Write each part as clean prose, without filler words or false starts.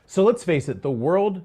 So let's face it, the world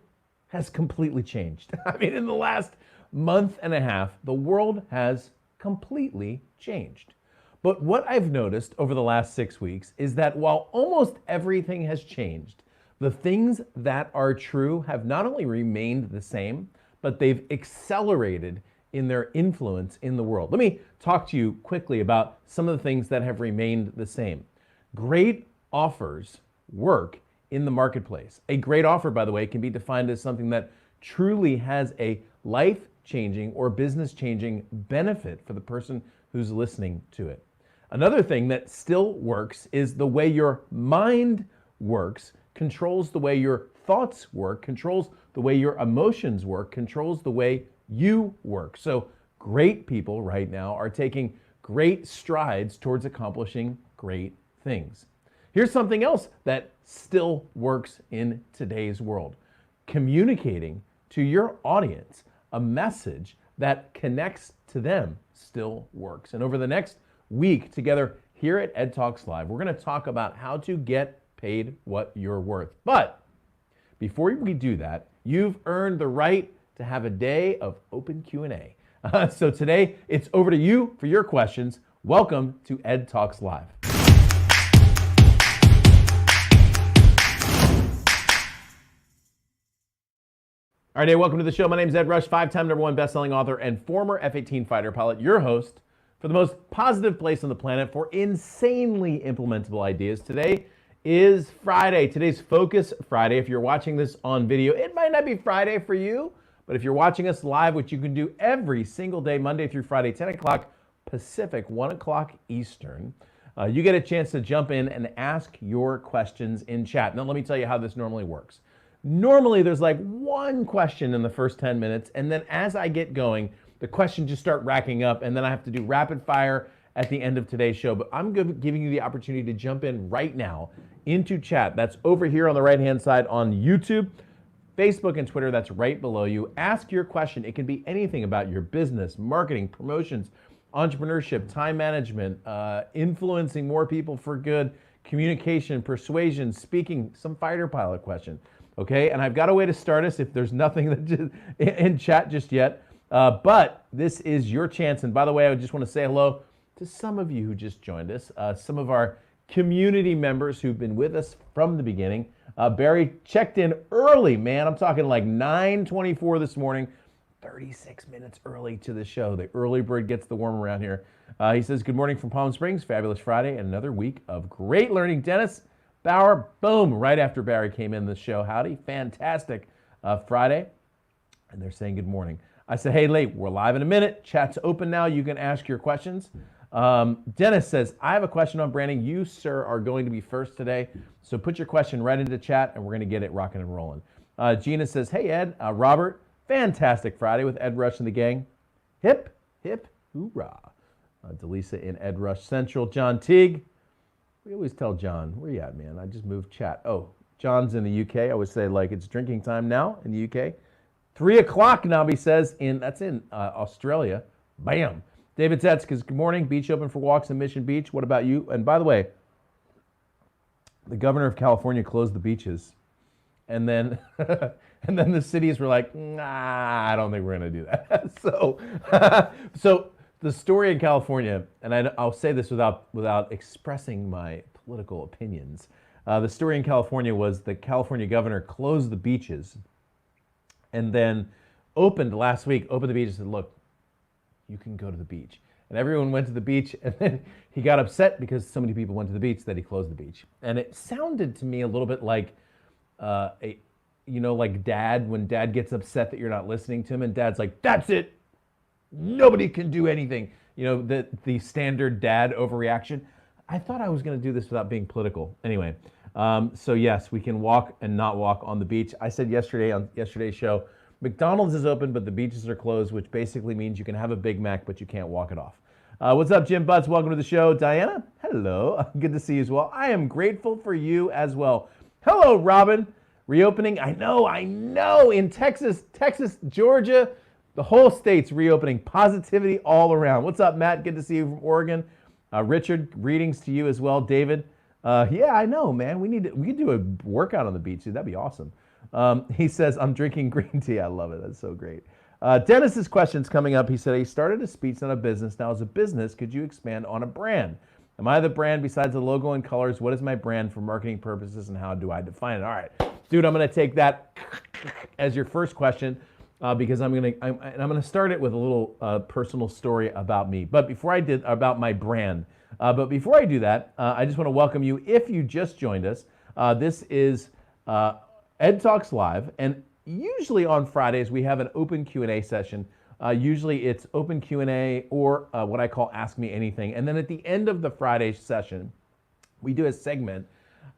has completely changed. I mean, in the last month and a half, the world has completely changed. But what I've noticed over the last 6 weeks is that while almost everything has changed, the things that are true have not only remained the same, but they've accelerated in their influence in the world. Let me talk to you quickly about some of the things that have remained the same. Great offers work in the marketplace. A great offer, by the way, can be defined as something that truly has a life-changing or business-changing benefit for the person who's listening to it. Another thing that still works is the way your mind works, controls the way your thoughts work, controls the way your emotions work, controls the way you work. So great people right now are taking great strides towards accomplishing great things. Here's something else that still works in today's world. Communicating to your audience a message that connects to them still works. And over the next week together here at EdTalks Live, we're going to talk about how to get paid what you're worth. But before we do that, you've earned the right to have a day of open Q&A. So today, it's over to you for your questions. Welcome to EdTalks Live. All right, hey, welcome to the show. My name is Ed Rush, five-time #1 best-selling author and former F-18 fighter pilot, your host for the most positive place on the planet for insanely implementable ideas. Today is Friday. Today's Focus Friday. If you're watching this on video, it might not be Friday for you, but if you're watching us live, which you can do every single day, Monday through Friday, 10 o'clock Pacific, 1 o'clock Eastern, you get a chance to jump in and ask your questions in chat. Now, let me tell you how this normally works. Normally, there's like one question in the first 10 minutes, and then as I get going, the questions just start racking up, and then I have to do rapid fire at the end of today's show. But I'm giving you the opportunity to jump in right now into chat. That's over here on the right-hand side on YouTube, Facebook, and Twitter. That's right below you. Ask your question. It can be anything about your business, marketing, promotions, entrepreneurship, time management, influencing more people for good, communication, persuasion, speaking, some fighter pilot question. Okay, and I've got a way to start us if there's nothing that in chat just yet. But this is your chance. And by the way, I just want to say hello to some of you who just joined us, some of our community members who've been with us from the beginning. Barry checked in early, man. I'm talking like 9:24 this morning, 36 minutes early to the show. The early bird gets the worm around here. He says, good morning from Palm Springs, fabulous Friday, and another week of great learning. Dennis Bauer, boom, right after Barry came in the show. Howdy, fantastic Friday. And they're saying good morning. I said, hey, late, we're live in a minute. Chat's open now. You can ask your questions. Dennis says, I have a question on branding. You, sir, are going to be first today. So put your question right into chat, and we're going to get it rocking and rolling. Gina says, hey, Ed, Robert, fantastic Friday with Ed Rush and the gang. Hip, hip, hoorah. Delisa in Ed Rush Central. John Teague. We always tell John, where you at, man? I just moved chat. Oh, John's in the UK. I would say, like, it's drinking time now in the UK. 3 o'clock, Nabi says, that's in Australia. Bam. David Zetzkes, good morning. Beach open for walks in Mission Beach. What about you? And by the way, the governor of California closed the beaches. And then and then the cities were like, nah, I don't think we're going to do that. So the story in California, and I'll say this without expressing my political opinions. The story in California was the California governor closed the beaches and then opened the beach and said, look, you can go to the beach. And everyone went to the beach, and then he got upset because so many people went to the beach that he closed the beach. And it sounded to me a little bit like, like dad, when dad gets upset that you're not listening to him, and dad's like, that's it. Nobody can do anything. You know, the standard dad overreaction. I thought I was going to do this without being political. Anyway, so yes, we can walk and not walk on the beach. I said yesterday on yesterday's show, McDonald's is open, but the beaches are closed, which basically means you can have a Big Mac, but you can't walk it off. What's up, Jim Butts? Welcome to the show. Diana, hello. Good to see you as well. I am grateful for you as well. Hello, Robin. Reopening, I know, in Texas, Georgia, the whole state's reopening. Positivity all around. What's up, Matt? Good to see you from Oregon. Richard, greetings to you as well. David, Yeah, I know, man. We could do a workout on the beach, dude. That'd be awesome. He says, I'm drinking green tea. I love it. That's so great. Dennis's question's coming up. He said, he started a speech, not a business. Now, as a business, could you expand on a brand? Am I the brand besides the logo and colors? What is my brand for marketing purposes and how do I define it? All right, dude, I'm going to take that as your first question because I'm going to start it with a little personal story about me. But before I did, about my brand. But before I do that, I just want to welcome you. If you just joined us, this is EdTalks Live, and usually on Fridays we have an open Q&A session. Usually it's open Q&A or what I call Ask Me Anything. And then at the end of the Friday session, we do a segment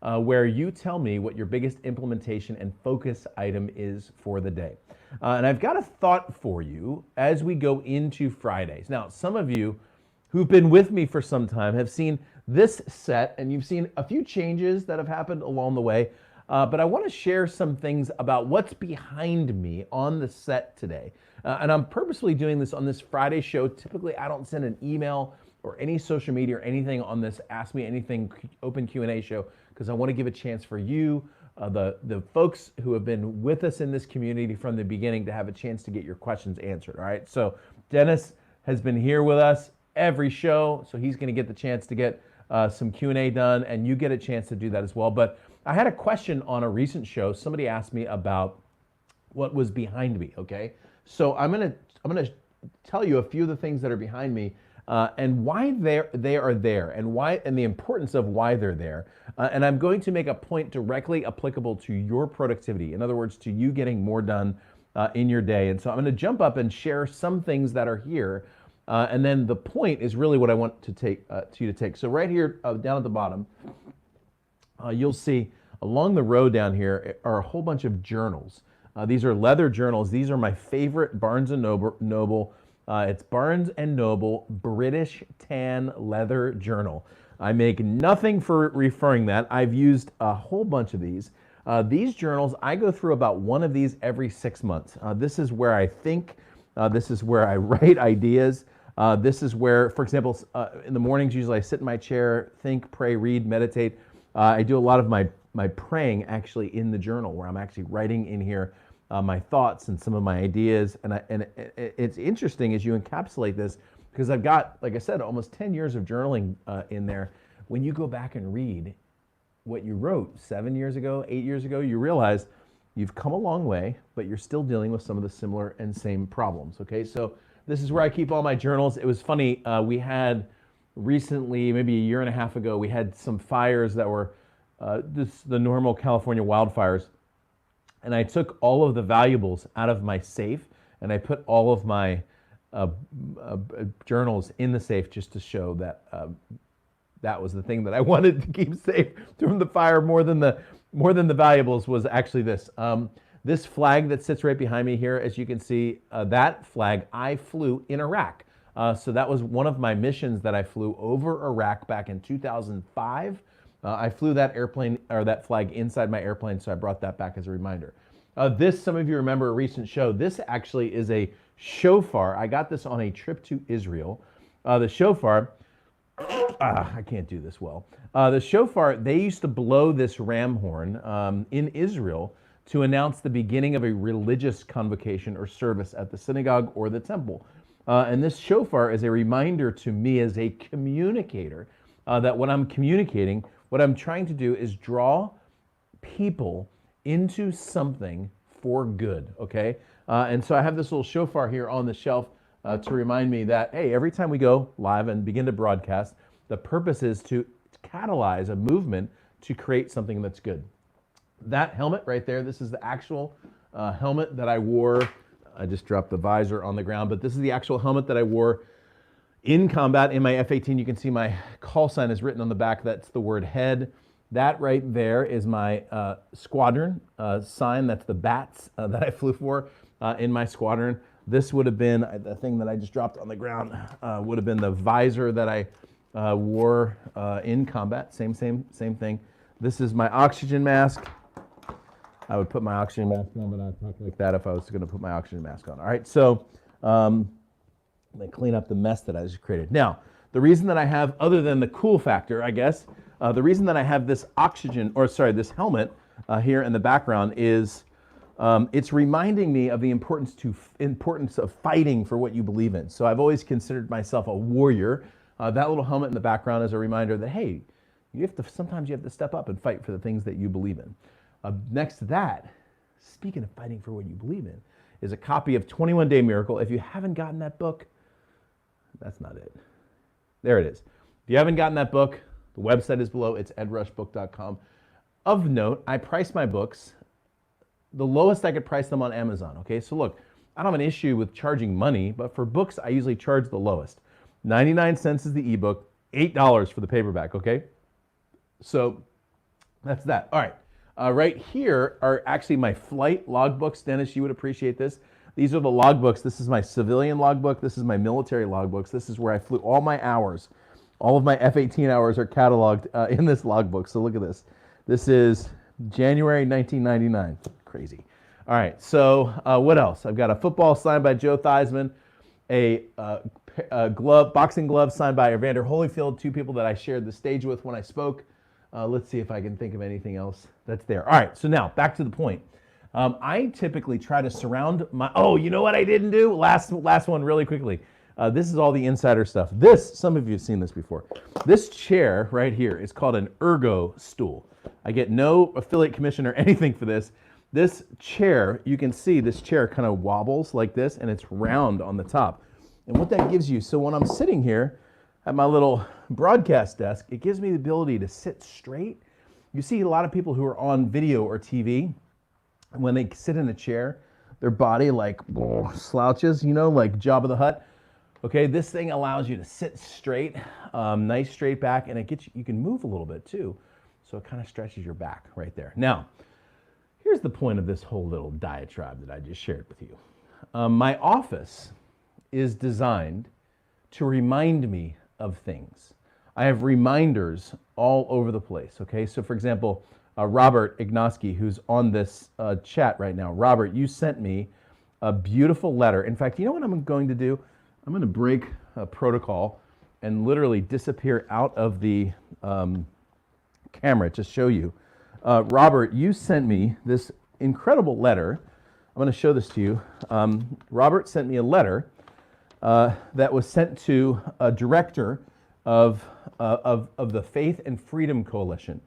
where you tell me what your biggest implementation and focus item is for the day. And I've got a thought for you as we go into Fridays. Now, some of you who've been with me for some time have seen this set, and you've seen a few changes that have happened along the way. But I want to share some things about what's behind me on the set today. And I'm purposely doing this on this Friday show. Typically, I don't send an email or any social media or anything on this Ask Me Anything open Q&A show because I want to give a chance for you, the folks who have been with us in this community from the beginning, to have a chance to get your questions answered. All right. So Dennis has been here with us every show, so he's going to get the chance to get some Q&A done, and you get a chance to do that as well. But I had a question on a recent show. Somebody asked me about what was behind me. Okay, so I'm gonna tell you a few of the things that are behind me and why they are there, and the importance of why they're there. And I'm going to make a point directly applicable to your productivity. In other words, to you getting more done in your day. And so I'm going to jump up and share some things that are here. And then the point is really what I want to take you to take. So right here down at the bottom, you'll see along the row down here are a whole bunch of journals. These are leather journals. These are my favorite Barnes & Noble. It's Barnes & Noble British Tan Leather Journal. I make nothing for referring that. I've used a whole bunch of these. These journals, I go through about one of these every 6 months. This is where I think. This is where I write ideas. This is where, for example, in the mornings, usually I sit in my chair, think, pray, read, meditate. I do a lot of my praying actually in the journal, where I'm actually writing in here my thoughts and some of my ideas. And it's interesting as you encapsulate this, because I've got, like I said, almost 10 years of journaling in there. When you go back and read what you wrote 7 years ago, 8 years ago, you realize you've come a long way, but you're still dealing with some of the similar and same problems, okay? So this is where I keep all my journals. It was funny, we had recently, maybe a year and a half ago, we had some fires that were the normal California wildfires. And I took all of the valuables out of my safe, and I put all of my journals in the safe just to show that that was the thing that I wanted to keep safe from the fire more than the valuables was actually this. This flag that sits right behind me here, as you can see, that flag I flew in Iraq. So that was one of my missions that I flew over Iraq back in 2005. I flew that airplane, or that flag, inside my airplane, so I brought that back as a reminder. This, some of you remember a recent show. This actually is a shofar. I got this on a trip to Israel. The shofar, I can't do this well. The shofar, they used to blow this ram horn in Israel to announce the beginning of a religious convocation or service at the synagogue or the temple. And this shofar is a reminder to me as a communicator that when I'm communicating, what I'm trying to do is draw people into something for good, okay? And so I have this little shofar here on the shelf to remind me that, hey, every time we go live and begin to broadcast, the purpose is to catalyze a movement to create something that's good. That helmet right there, this is the actual helmet that I wore. I just dropped the visor on the ground, but this is the actual helmet that I wore in combat in my F-18. You can see my call sign is written on the back. That's the word head. That right there is my squadron sign. That's the bats that I flew for in my squadron. This would have been, the thing that I just dropped on the ground, would have been the visor that I wore in combat. Same thing. This is my oxygen mask. I would put my oxygen mask on, but I'd talk like that if I was going to put my oxygen mask on. All right, so I'm going to clean up the mess that I just created. Now, the reason that I have, other than the cool factor, I guess, The reason that I have this this helmet here in the background is it's reminding me of the importance of fighting for what you believe in. So I've always considered myself a warrior. That little helmet in the background is a reminder that, hey, sometimes you have to step up and fight for the things that you believe in. Next to that, speaking of fighting for what you believe in, is a copy of 21 Day Miracle. If you haven't gotten that book, that's not it. There it is. If you haven't gotten that book, the website is below. It's edrushbook.com. Of note, I price my books the lowest I could price them on Amazon, okay? So look, I don't have an issue with charging money, but for books, I usually charge the lowest. 99 cents is the ebook, $8 for the paperback, okay? So that's that. All right, right here are actually my flight logbooks. Dennis, you would appreciate this. These are the logbooks. This is my civilian logbook. This is my military logbooks. This is where I flew all my hours. All of my F-18 hours are cataloged in this logbook. So look at this. This is January 1999. Crazy. All right, so what else? I've got a football signed by Joe Theismann, a boxing glove signed by Evander Holyfield, two people that I shared the stage with when I spoke. Let's see if I can think of anything else that's there. All right, so now back to the point. I typically try to surround my, you know what I didn't do? Last one really quickly. This is all the insider stuff. Some of you have seen this before. This chair right here is called an ergo stool. I get no affiliate commission or anything for this. This chair, you can see this chair kind of wobbles like this, and it's round on the top. And what that gives you, so when I'm sitting here at my little broadcast desk, it gives me the ability to sit straight. You see a lot of people who are on video or TV, when they sit in a chair, their body like slouches, like Jabba the Hutt. Okay, this thing allows you to sit straight, nice straight back, and you can move a little bit too. So it kind of stretches your back right there. Now, here's the point of this whole little diatribe that I just shared with you. My office is designed to remind me of things. I have reminders all over the place, okay? So for example, Robert Ignoski, who's on this chat right now. Robert, you sent me a beautiful letter. In fact, you know what I'm going to do? I'm going to break protocol and literally disappear out of the camera to show you. Robert, you sent me this incredible letter. I'm going to show this to you. Robert sent me a letter that was sent to a director of the Faith and Freedom Coalition.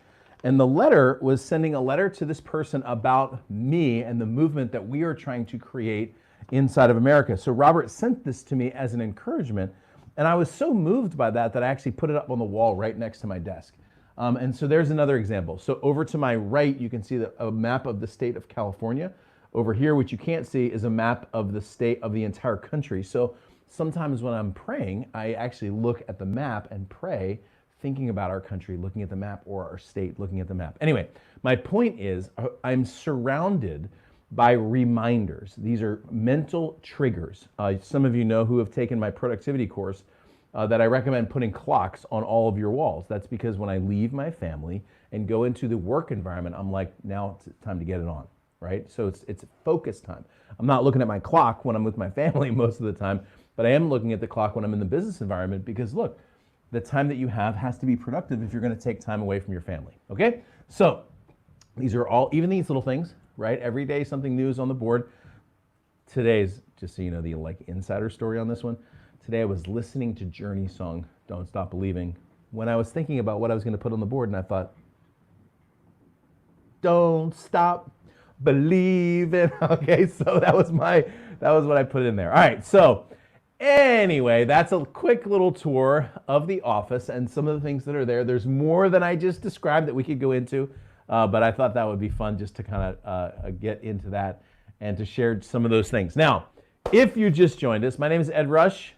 And the letter was sending a letter to this person about me and the movement that we are trying to create inside of America. So Robert sent this to me as an encouragement, and I was so moved by that I actually put it up on the wall right next to my desk. And so there's another example. So over to my right, you can see a map of the state of California. Over here, which you can't see, is a map of the state of the entire country. So sometimes when I'm praying, I actually look at the map and pray, thinking about our country, looking at the map, or our state, looking at the map. Anyway, my point is I'm surrounded by reminders. These are mental triggers. Some of you know who have taken my productivity course that I recommend putting clocks on all of your walls. That's because when I leave my family and go into the work environment, I'm like, now it's time to get it on, right? So it's focus time. I'm not looking at my clock when I'm with my family most of the time, but I am looking at the clock when I'm in the business environment because look, the time that you have has to be productive if you're going to take time away from your family, okay? So these are all, even these little things, right? Every day something new is on the board. Today's, just so you know, the insider story on this one. Today I was listening to Journey's song, Don't Stop Believing, when I was thinking about what I was going to put on the board, and I thought, don't stop believing. Okay, so that was what I put in there. All right, so anyway, that's a quick little tour of the office and some of the things that are there. There's more than I just described that we could go into, but I thought that would be fun just to kind of get into that and to share some of those things. Now, if you just joined us, my name is Ed Rush.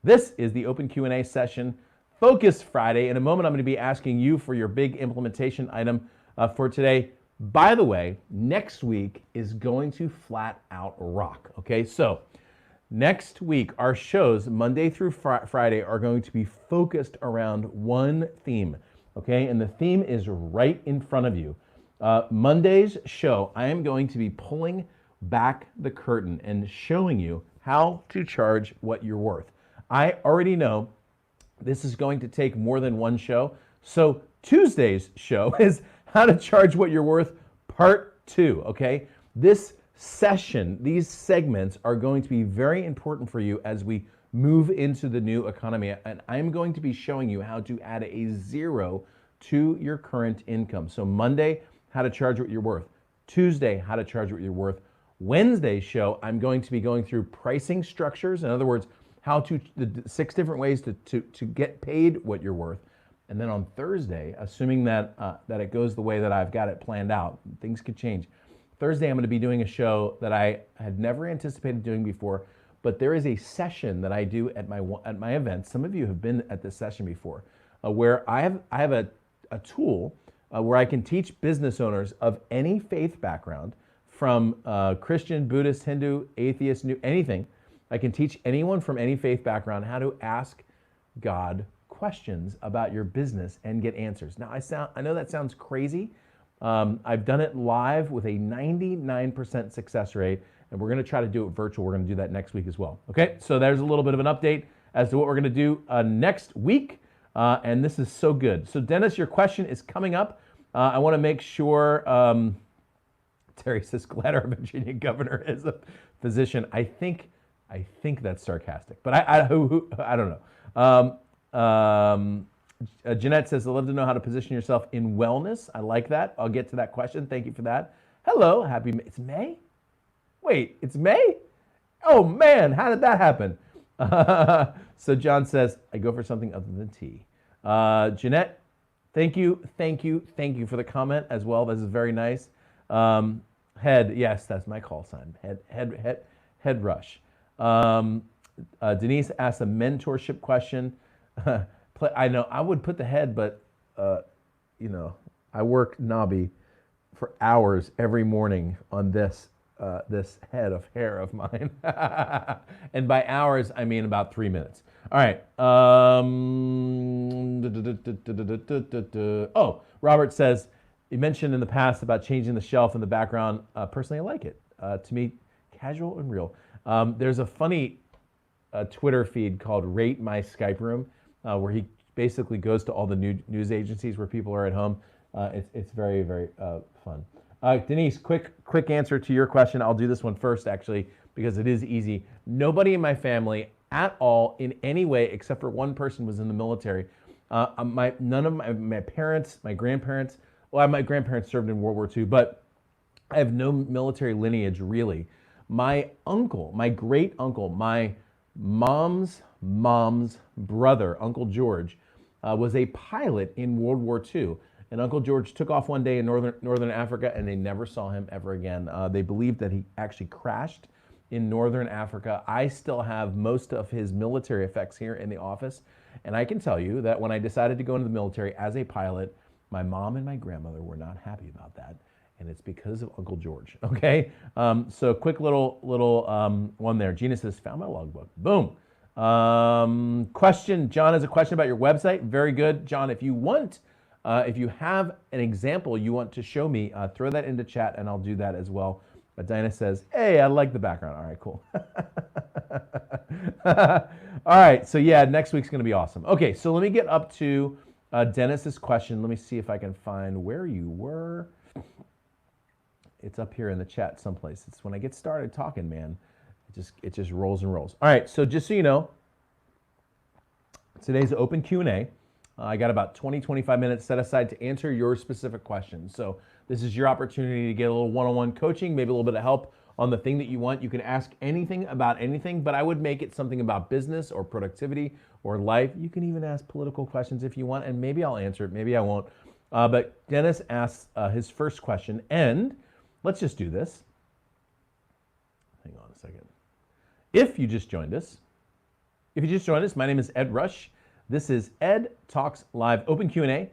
This is the Open Q&A session, Focus Friday. In a moment, I'm going to be asking you for your big implementation item for today. By the way, next week is going to flat out rock, okay? So next week, our shows, Monday through Friday, are going to be focused around one theme, okay? And the theme is right in front of you. Monday's show, I am going to be pulling back the curtain and showing you how to charge what you're worth. I already know this is going to take more than one show, so Tuesday's show is how to charge what you're worth, part 2, okay? This session, these segments are going to be very important for you as we move into the new economy. And I'm going to be showing you how to add a 0 to your current income. So Monday, how to charge what you're worth. Tuesday, how to charge what you're worth. Wednesday's show, I'm going to be going through pricing structures. In other words, the 6 different ways to get paid what you're worth. And then on Thursday, assuming that it goes the way that I've got it planned out, things could change. Thursday, I'm going to be doing a show that I had never anticipated doing before, but there is a session that I do at my events. Some of you have been at this session before, where I have a tool where I can teach business owners of any faith background, from Christian, Buddhist, Hindu, atheist, anything. I can teach anyone from any faith background how to ask God questions about your business and get answers. Now, I know that sounds crazy. I've done it live with a 99% success rate, and we're going to try to do it virtual. We're going to do that next week as well. Okay, so there's a little bit of an update as to what we're going to do next week, and this is so good. So Dennis, your question is coming up. I want to make sure, Terry says, glad our Virginia governor is a physician. I think that's sarcastic, but I don't know. Jeanette says, I'd love to know how to position yourself in wellness. I like that. I'll get to that question. Thank you for that. Hello, it's May? Wait, it's May? Oh man, how did that happen? So John says, I go for something other than tea. Jeanette, thank you for the comment as well. This is very nice. Head, yes, that's my call sign. Head rush. Denise asked a mentorship question. I know I would put the head, but I work knobby for hours every morning on this head of hair of mine, and by hours I mean about 3 minutes. All right. Oh, Robert says, you mentioned in the past about changing the shelf in the background. Personally, I like it. To me, casual and real. There's a funny Twitter feed called Rate My Skype Room, where he basically goes to all the news agencies where people are at home. It's very, very fun. Denise, quick answer to your question. I'll do this one first, actually, because it is easy. Nobody in my family at all, in any way, except for one person, was in the military. None of my parents, my grandparents. Well, my grandparents served in World War II, but I have no military lineage, really. My uncle, my great uncle, my mom's brother, Uncle George, was a pilot in World War II. And Uncle George took off one day in northern Africa, and they never saw him ever again. They believed that he actually crashed in northern Africa. I still have most of his military effects here in the office. And I can tell you that when I decided to go into the military as a pilot, my mom and my grandmother were not happy about that. And it's because of Uncle George, okay? So quick little one there. Gina says, found my logbook. Boom. Question, John has a question about your website. Very good. John, if you want, if you have an example you want to show me, throw that into chat and I'll do that as well. But Dinah says, hey, I like the background. All right, cool. All right, so yeah, next week's gonna be awesome. Okay, so let me get up to Dennis's question. Let me see if I can find where you were. It's up here in the chat someplace. It's when I get started talking, man, it just rolls and rolls. All right, so just so you know, today's open Q&A. I got about 20-25 minutes set aside to answer your specific questions. So this is your opportunity to get a little one-on-one coaching, maybe a little bit of help on the thing that you want. You can ask anything about anything, but I would make it something about business or productivity or life. You can even ask political questions if you want, and maybe I'll answer it, maybe I won't. But Dennis asked his first question, and let's just do this. Hang on a second. If you just joined us, my name is Ed Rush. This is Ed Talks Live Open Q&A.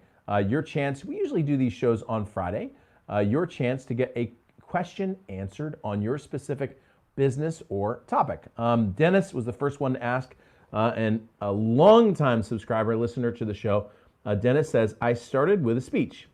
Your chance, we usually do these shows on Friday, your chance to get a question answered on your specific business or topic. Dennis was the first one to ask, and a longtime subscriber, listener to the show. Dennis says, I started with a speech,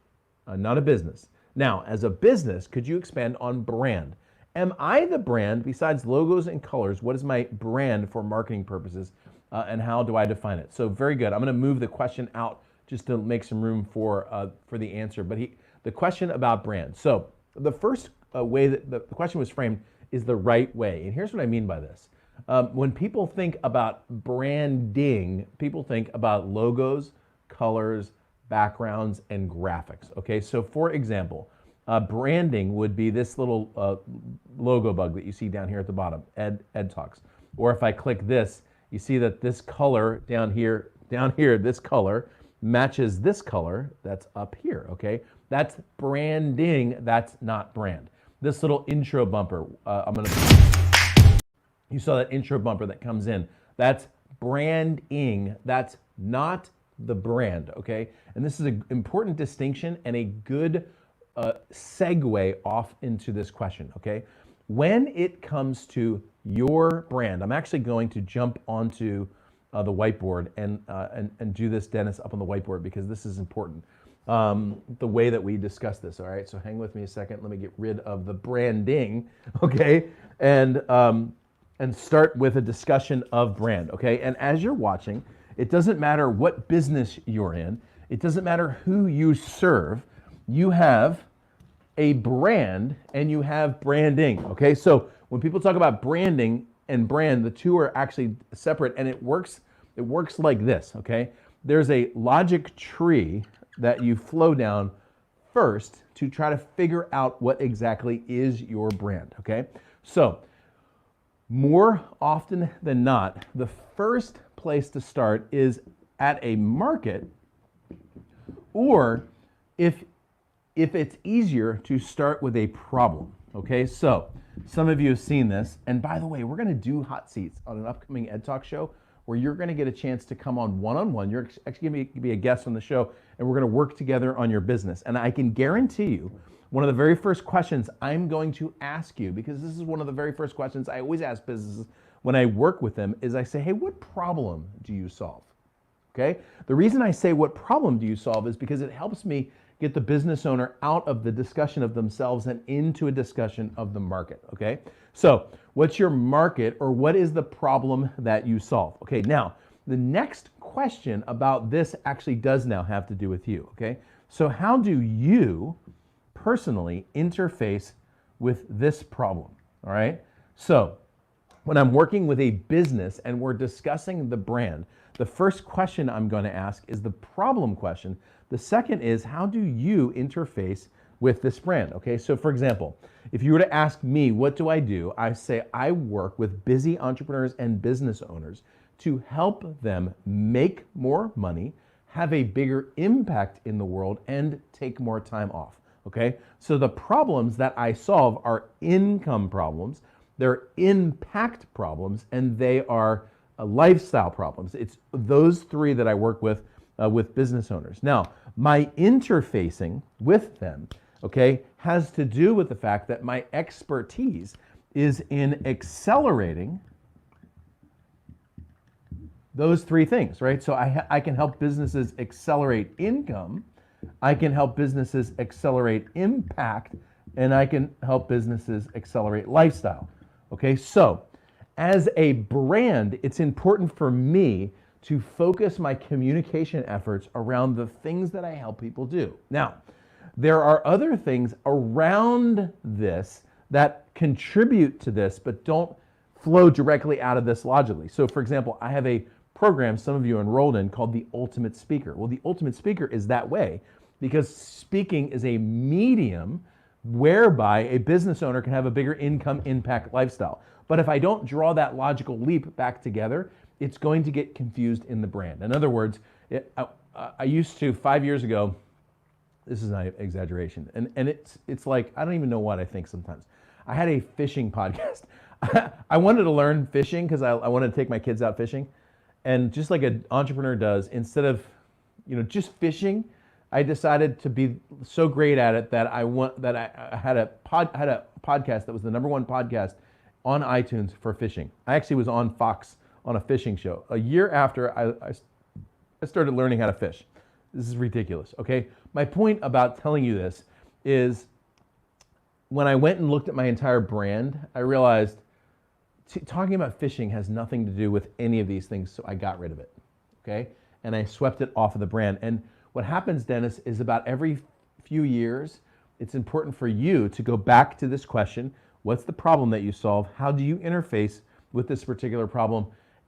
not a business. Now, as a business, could you expand on brand? Am I the brand besides logos and colors? What is my brand for marketing purposes, and how do I define it? So very good. I'm going to move the question out just to make some room for the answer. But the question about brand. So the first way that the question was framed is the right way. And here's what I mean by this. When people think about branding, people think about logos, colors, backgrounds, and graphics. Okay, so for example, branding would be this little logo bug that you see down here at the bottom, EdTalks. Or if I click this, you see that this color down here, this color matches this color that's up here, okay? That's branding, that's not brand. This little intro bumper, you saw that intro bumper that comes in, that's branding, that's not the brand, okay? And this is an important distinction and a good segue off into this question, okay? When it comes to your brand, I'm actually going to jump onto the whiteboard and do this, Dennis, up on the whiteboard because this is important. The way that we discuss this, all right? So hang with me a second. Let me get rid of the branding, okay? And start with a discussion of brand, okay? And as you're watching, it doesn't matter what business you're in. It doesn't matter who you serve. You have a brand and you have branding, okay? So when people talk about branding and brand, the two are actually separate, and it works like this, okay? There's a logic tree that you flow down first to try to figure out what exactly is your brand, okay? So more often than not, the first place to start is at a market, or if it's easier to start with a problem, okay? So some of you have seen this, and by the way, we're gonna do hot seats on an upcoming EdTalk show where you're gonna get a chance to come on one-on-one. You're actually gonna be a guest on the show, and we're gonna work together on your business. And I can guarantee you, one of the very first questions I'm going to ask you, because this is one of the very first questions I always ask businesses when I work with them, is I say, hey, what problem do you solve? Okay? The reason I say what problem do you solve is because it helps me get the business owner out of the discussion of themselves and into a discussion of the market, okay? So what's your market, or what is the problem that you solve? Okay, now, the next question about this actually does now have to do with you, okay? So how do you personally interface with this problem, all right? So when I'm working with a business and we're discussing the brand, the first question I'm going to ask is the problem question. The second is, how do you interface with this brand? Okay, so for example, if you were to ask me, what do? I say I work with busy entrepreneurs and business owners to help them make more money, have a bigger impact in the world, and take more time off. Okay, so the problems that I solve are income problems, they're impact problems, and they are lifestyle problems. It's those three that I work with business owners. Now, my interfacing with them, okay, has to do with the fact that my expertise is in accelerating those three things, right? So I can help businesses accelerate income, I can help businesses accelerate impact, and I can help businesses accelerate lifestyle. Okay, so as a brand, it's important for me to focus my communication efforts around the things that I help people do. Now, there are other things around this that contribute to this, but don't flow directly out of this logically. So for example, I have a program some of you are enrolled in called the Ultimate Speaker. Well, the Ultimate Speaker is that way because speaking is a medium whereby a business owner can have a bigger income, impact, lifestyle. But if I don't draw that logical leap back together, it's going to get confused in the brand. In other words, I used to, 5 years ago, this is not an exaggeration, and it's like, I don't even know what I think sometimes. I had a fishing podcast. I wanted to learn fishing because I wanted to take my kids out fishing. And just like an entrepreneur does, instead of just fishing, I decided to be so great at it that I had a podcast that was the #1 podcast on iTunes for fishing. I actually was on Fox on a fishing show a year after I started learning how to fish. This is ridiculous, okay? My point about telling you this is when I went and looked at my entire brand, I realized talking about fishing has nothing to do with any of these things, so I got rid of it, okay? And I swept it off of the brand. And What happens, Dennis, is about every few years, it's important for you to go back to this question. What's the problem that you solve? How do you interface with this particular problem?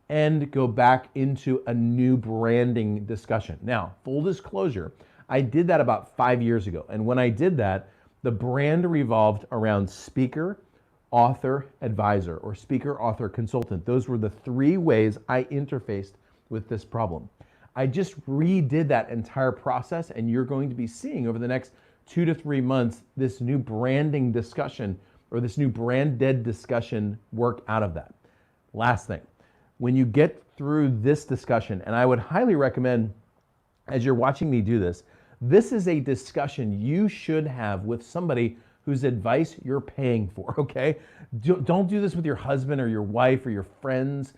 And go back into a new branding discussion. Now, full disclosure, I did that about 5 years ago. And when I did that, the brand revolved around speaker, author, advisor, or speaker, author, consultant. Those were the three ways I interfaced with this problem. I just redid that entire process, and you're going to be seeing over the next 2 to 3 months this new branding discussion or this new branded discussion work out of that. Last thing, when you get through this discussion, and I would highly recommend as you're watching me do this, this is a discussion you should have with somebody whose advice you're paying for, okay? Don't do this with your husband or your wife or your friends.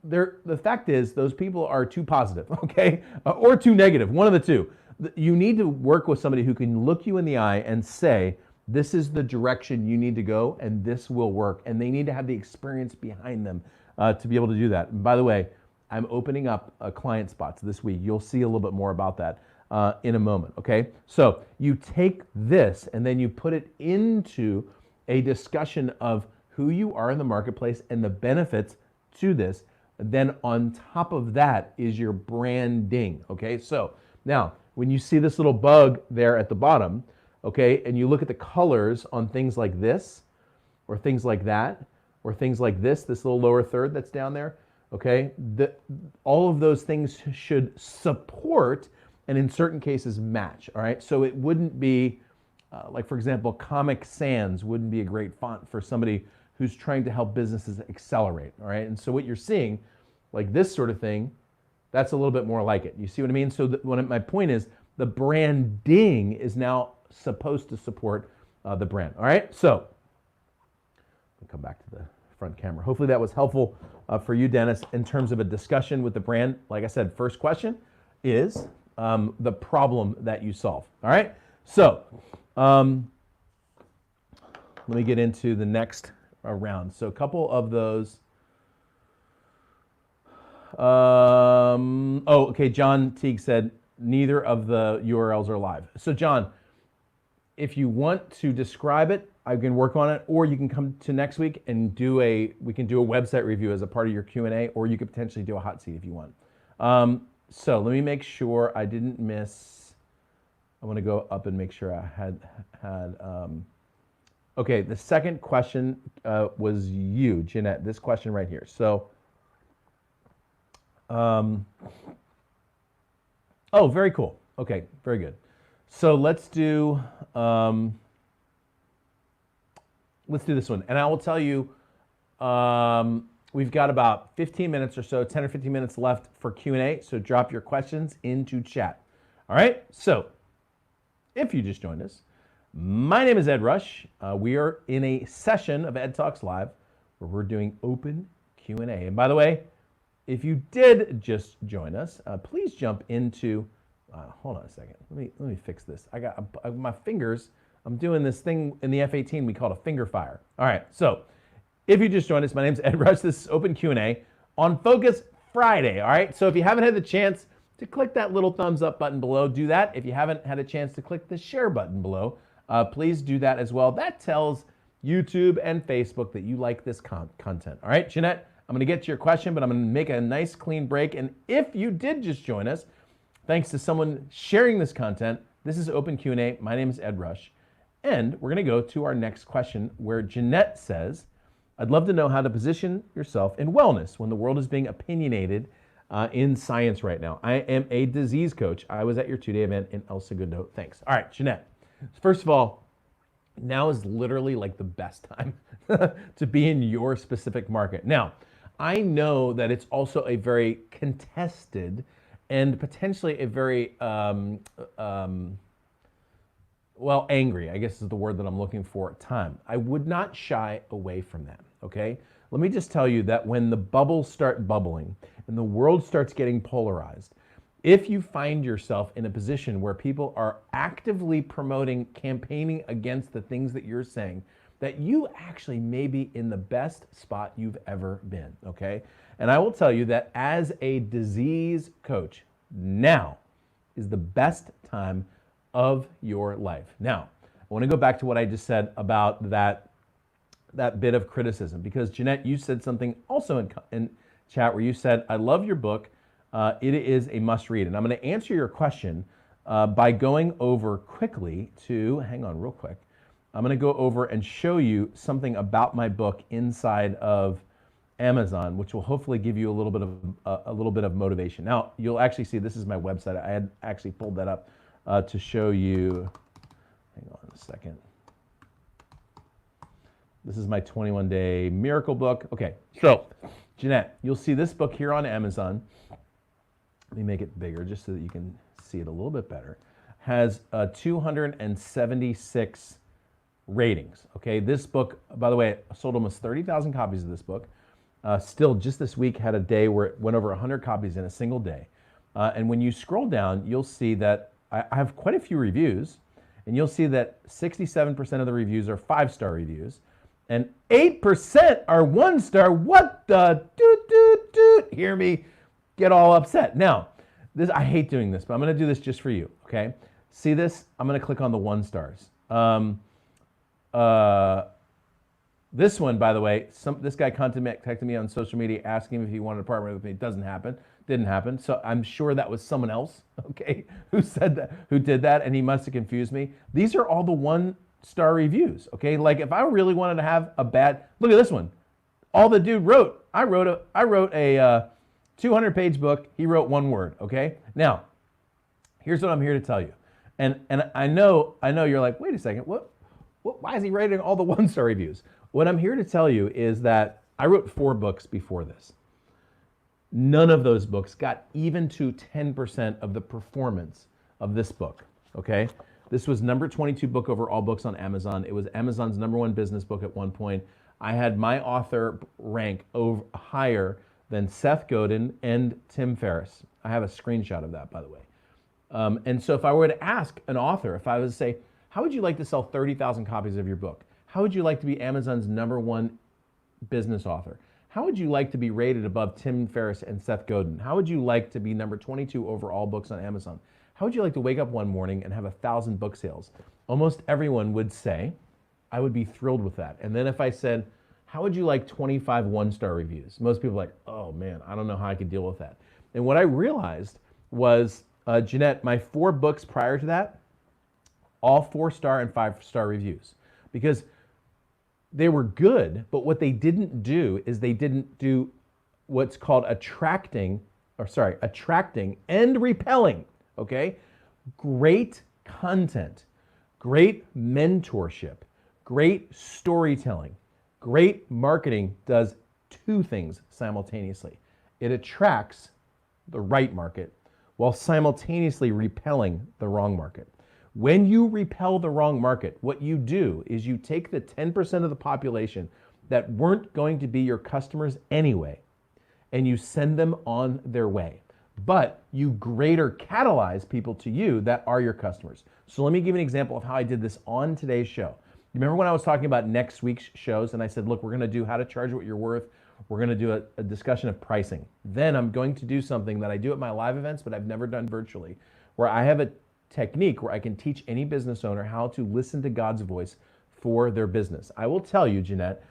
The fact is, those people are too positive, okay? Or too negative, one of the two. You need to work with somebody who can look you in the eye and say, this is the direction you need to go and this will work. And they need to have the experience behind them to be able to do that. And by the way, I'm opening up client spots this week. You'll see a little bit more about that in a moment, okay? So you take this and then you put it into a discussion of who you are in the marketplace and the benefits to this. Then on top of that is your branding, okay? So now, when you see this little bug there at the bottom, okay, and you look at the colors on things like this, or things like that, or things like this little lower third that's down there, okay, all of those things should support and in certain cases match, all right? So it wouldn't be, like for example, Comic Sans wouldn't be a great font for somebody who's trying to help businesses accelerate, all right? And so what you're seeing, like this sort of thing, that's a little bit more like it. You see what I mean? So my point is, the branding is now supposed to support the brand, all right? So, I'll come back to the front camera. Hopefully that was helpful for you, Dennis, in terms of a discussion with the brand. Like I said, first question is the problem that you solve, all right? So, let me get into the next round. So a couple of those. Okay, John Teague said neither of the URLs are live. So John, if you want to describe it, I can work on it, or you can come to next week and we can do a website review as a part of your Q&A, or you could potentially do a hot seat if you want. So let me make sure I didn't miss, I want to go up and make sure I had okay, the second question was you, Jeanette, this question right here. So, oh, very cool. Okay, very good. So let's do this one. And I will tell you, we've got about 15 minutes or so, 10 or 15 minutes left for Q&A. So drop your questions into chat. All right, so if you just joined us, my name is Ed Rush. We are in a session of EdTalks Live where we're doing open Q&A. And by the way, if you did just join us, please jump into, hold on a second. Let me fix this. I got my fingers. I'm doing this thing in the F-18 we call a finger fire. All right, so if you just joined us, my name's Ed Rush. This is Open Q&A on Focus Friday. All right, so if you haven't had the chance to click that little thumbs up button below, do that. If you haven't had a chance to click the share button below, please do that as well. That tells YouTube and Facebook that you like this content. All right, Jeanette, I'm going to get to your question, but I'm going to make a nice clean break. And if you did just join us, thanks to someone sharing this content, this is Open Q&A. My name is Ed Rush. And we're going to go to our next question where Jeanette says, I'd love to know how to position yourself in wellness when the world is being opinionated in science right now. I am a disease coach. I was at your 2-day event in El Segundo. Thanks. All right, Jeanette. First of all, now is literally like the best time to be in your specific market. Now, I know that it's also a very contested and potentially a very, well, angry, I guess is the word that I'm looking for at time. I would not shy away from that, okay? Let me just tell you that when the bubbles start bubbling and the world starts getting polarized, if you find yourself in a position where people are actively promoting, campaigning against the things that you're saying, that you actually may be in the best spot you've ever been, okay? And I will tell you that as a disease coach, now is the best time of your life. Now, I want to go back to what I just said about that bit of criticism, because Jeanette, you said something also in chat where you said, I love your book. It is a must read. And I'm going to answer your question by going over quickly to, hang on real quick. I'm going to go over and show you something about my book inside of Amazon, which will hopefully give you a little bit of motivation. Now, you'll actually see this is my website. I had actually pulled that up to show you. Hang on a second. This is my 21-day miracle book. Okay, so Jeanette, you'll see this book here on Amazon. Let me make it bigger just so that you can see it a little bit better. Has 276 ratings. Okay, this book, by the way, I sold almost 30,000 copies of this book. Still, just this week had a day where it went over 100 copies in a single day. And when you scroll down, you'll see that I have quite a few reviews, and you'll see that 67% of the reviews are 5-star reviews, and 8% are 1-star. What the doot? Hear me get all upset. Now, this, I hate doing this, but I'm going to do this just for you. Okay, see this? I'm going to click on the 1-stars. This one, by the way, this guy contacted me on social media asking if he wanted to partner with me. It didn't happen. So I'm sure that was someone else, okay, who said that, who did that, and he must have confused me. These are all the 1-star reviews, okay? Like if I really wanted to have a bad, look at this one. All the dude wrote, I wrote a 200-page book. He wrote 1 word, okay? Now, here's what I'm here to tell you. And I know you're like, wait a second, why is he writing all the 1-star reviews? What I'm here to tell you is that I wrote 4 books before this. None of those books got even to 10% of the performance of this book, okay? This was number 22 book over all books on Amazon. It was Amazon's #1 business book at one point. I had my author rank higher than Seth Godin and Tim Ferriss. I have a screenshot of that, by the way. And so if I were to ask an author, if I was to say, how would you like to sell 30,000 copies of your book? How would you like to be Amazon's #1 business author? How would you like to be rated above Tim Ferriss and Seth Godin? How would you like to be number 22 over all books on Amazon? How would you like to wake up one morning and have 1,000 book sales? Almost everyone would say, I would be thrilled with that. And then if I said, how would you like 25 1-star reviews? Most people are like, oh man, I don't know how I could deal with that. And what I realized was, Jeanette, my 4 books prior to that, all 4-star and 5-star reviews. Because they were good, but what they didn't do is they didn't do what's called attracting and repelling, okay? Great content, great mentorship, great storytelling, great marketing does 2 things simultaneously. It attracts the right market while simultaneously repelling the wrong market. When you repel the wrong market, what you do is you take the 10% of the population that weren't going to be your customers anyway, and you send them on their way. But you greater catalyze people to you that are your customers. So let me give you an example of how I did this on today's show. You remember when I was talking about next week's shows and I said, look, we're going to do how to charge what you're worth. We're going to do a discussion of pricing. Then I'm going to do something that I do at my live events, but I've never done virtually, where I have a technique where I can teach any business owner how to listen to God's voice for their business. I will tell you, Jeanette,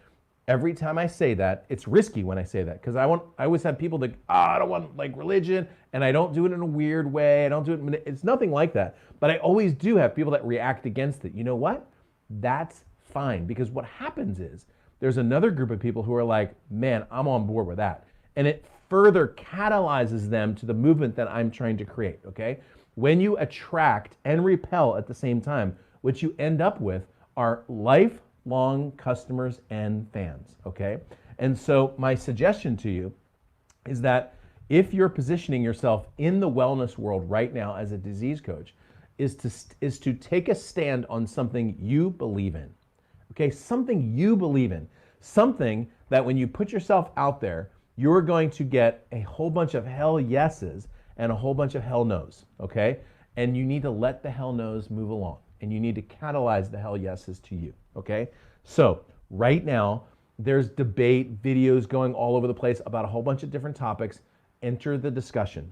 every time I say that, it's risky when I say that, because I always have people that, I don't want like religion, and I don't do it in a weird way. I don't do it, it's nothing like that. But I always do have people that react against it. You know what? That's fine, because what happens is there's another group of people who are like, man, I'm on board with that. And it further catalyzes them to the movement that I'm trying to create, okay? When you attract and repel at the same time, what you end up with are lifelong customers and fans, okay? And so my suggestion to you is that if you're positioning yourself in the wellness world right now as a disease coach, is to take a stand on something you believe in, okay? Something you believe in, something that when you put yourself out there, you're going to get a whole bunch of hell yeses and a whole bunch of hell no's, okay? And you need to let the hell no's move along, and you need to catalyze the hell yeses to you, okay? So right now, there's debate, videos going all over the place about a whole bunch of different topics. Enter the discussion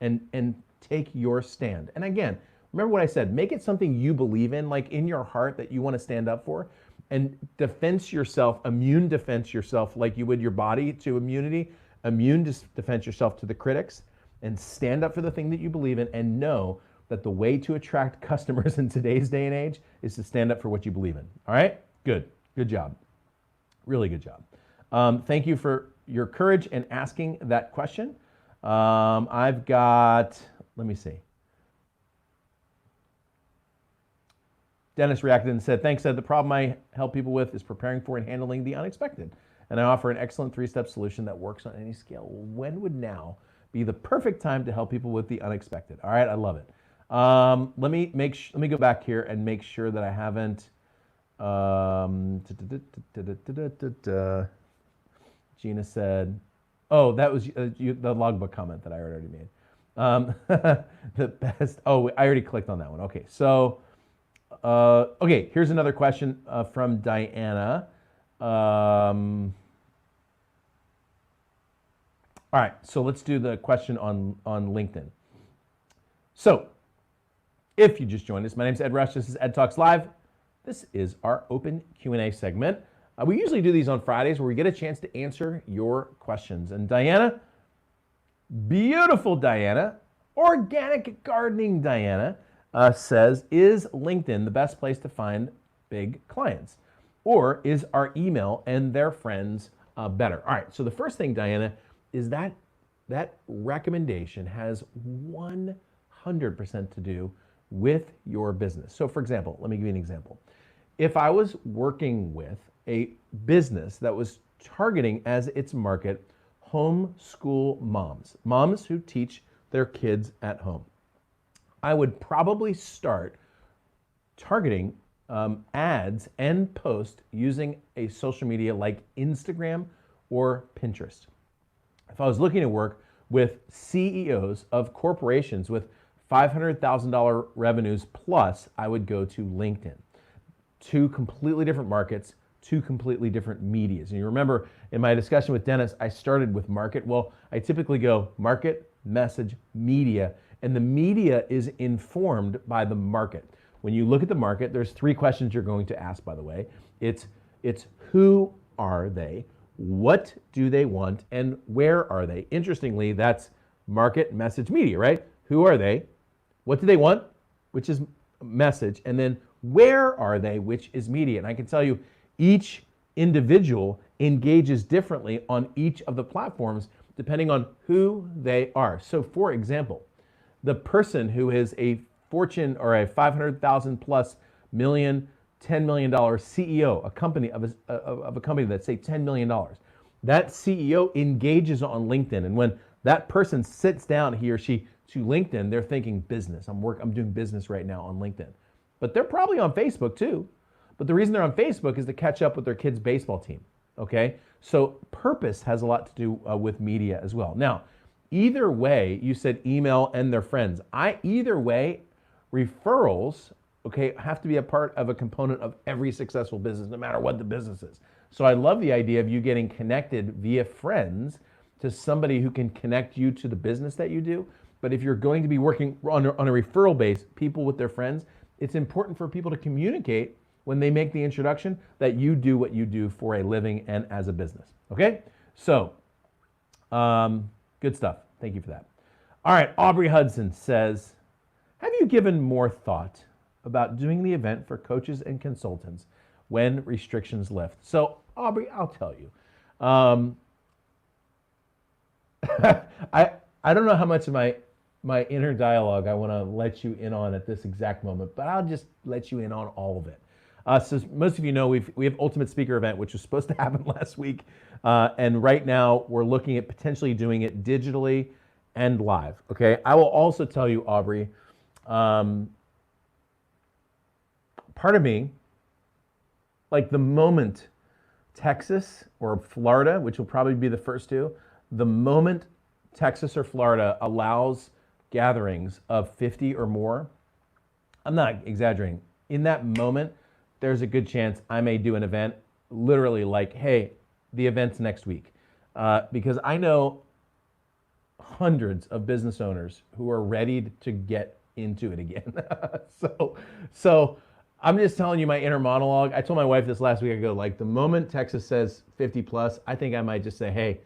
and take your stand. And again, remember what I said, make it something you believe in, like in your heart that you want to stand up for, and defense yourself, immune defense yourself like you would your body to immunity, defense yourself to the critics, and stand up for the thing that you believe in, and know that the way to attract customers in today's day and age is to stand up for what you believe in. All right? Good job. Really good job. Thank you for your courage in asking that question. I've got, let me see. Dennis reacted and said, thanks, Ed. The problem I help people with is preparing for and handling the unexpected. And I offer an excellent 3-step solution that works on any scale. When would now be the perfect time to help people with the unexpected? All right, I love it. Let me go back here and make sure that I haven't. Gina said, oh, that was the logbook comment that I already made. The best. Oh, I already clicked on that one. Okay, so. Okay, here's another question from Diana. All right, so let's do the question on LinkedIn. So, if you just joined us, my name is Ed Rush. This is EdTalks Live. This is our open Q&A segment. We usually do these on Fridays where we get a chance to answer your questions. And Diana, beautiful Diana, organic gardening Diana, says, is LinkedIn the best place to find big clients? Or is our email and their friends better? All right, so the first thing, Diana, is that recommendation has 100% to do with your business. So for example, let me give you an example. If I was working with a business that was targeting as its market homeschool moms who teach their kids at home, I would probably start targeting ads and post using a social media like Instagram or Pinterest. If I was looking to work with CEOs of corporations with $500,000 revenues plus, I would go to LinkedIn. 2 completely different markets, 2 completely different medias. And you remember in my discussion with Dennis, I started with market. Well, I typically go market, message, media, and the media is informed by the market. When you look at the market, there's 3 questions you're going to ask, by the way. It's who are they, what do they want, and where are they? Interestingly, that's market, message, media, right? Who are they? What do they want, which is message, and then where are they, which is media. And I can tell you, each individual engages differently on each of the platforms depending on who they are. So for example, the person who is a Fortune or a 500,000 plus million, $10 million CEO, a company of a company that's say $10 million, that CEO engages on LinkedIn. And when that person sits down, he or she, to LinkedIn, they're thinking business. I'm doing business right now on LinkedIn. But they're probably on Facebook too. But the reason they're on Facebook is to catch up with their kids' baseball team, okay? So purpose has a lot to do with media as well. Now, either way, you said email and their friends. Either way, referrals, okay, have to be a part of a component of every successful business, no matter what the business is. So I love the idea of you getting connected via friends to somebody who can connect you to the business that you do. But if you're going to be working on a referral base, people with their friends, it's important for people to communicate when they make the introduction that you do what you do for a living and as a business, okay? So, good stuff. Thank you for that. All right, Aubrey Hudson says, have you given more thought about doing the event for coaches and consultants when restrictions lift? So, Aubrey, I'll tell you. I don't know how much of my inner dialogue I want to let you in on at this exact moment, but I'll just let you in on all of it. So most of you know we have Ultimate Speaker event, which was supposed to happen last week, and right now we're looking at potentially doing it digitally and live. Okay, I will also tell you, Aubrey, part of me, like the moment Texas or Florida, which will probably be the first 2, the moment Texas or Florida allows gatherings of 50 or more, I'm not exaggerating, in that moment, there's a good chance I may do an event literally like, hey, the event's next week. Because I know hundreds of business owners who are ready to get into it again. So I'm just telling you my inner monologue. I told my wife this last week ago, like the moment Texas says 50 plus, I think I might just say, hey,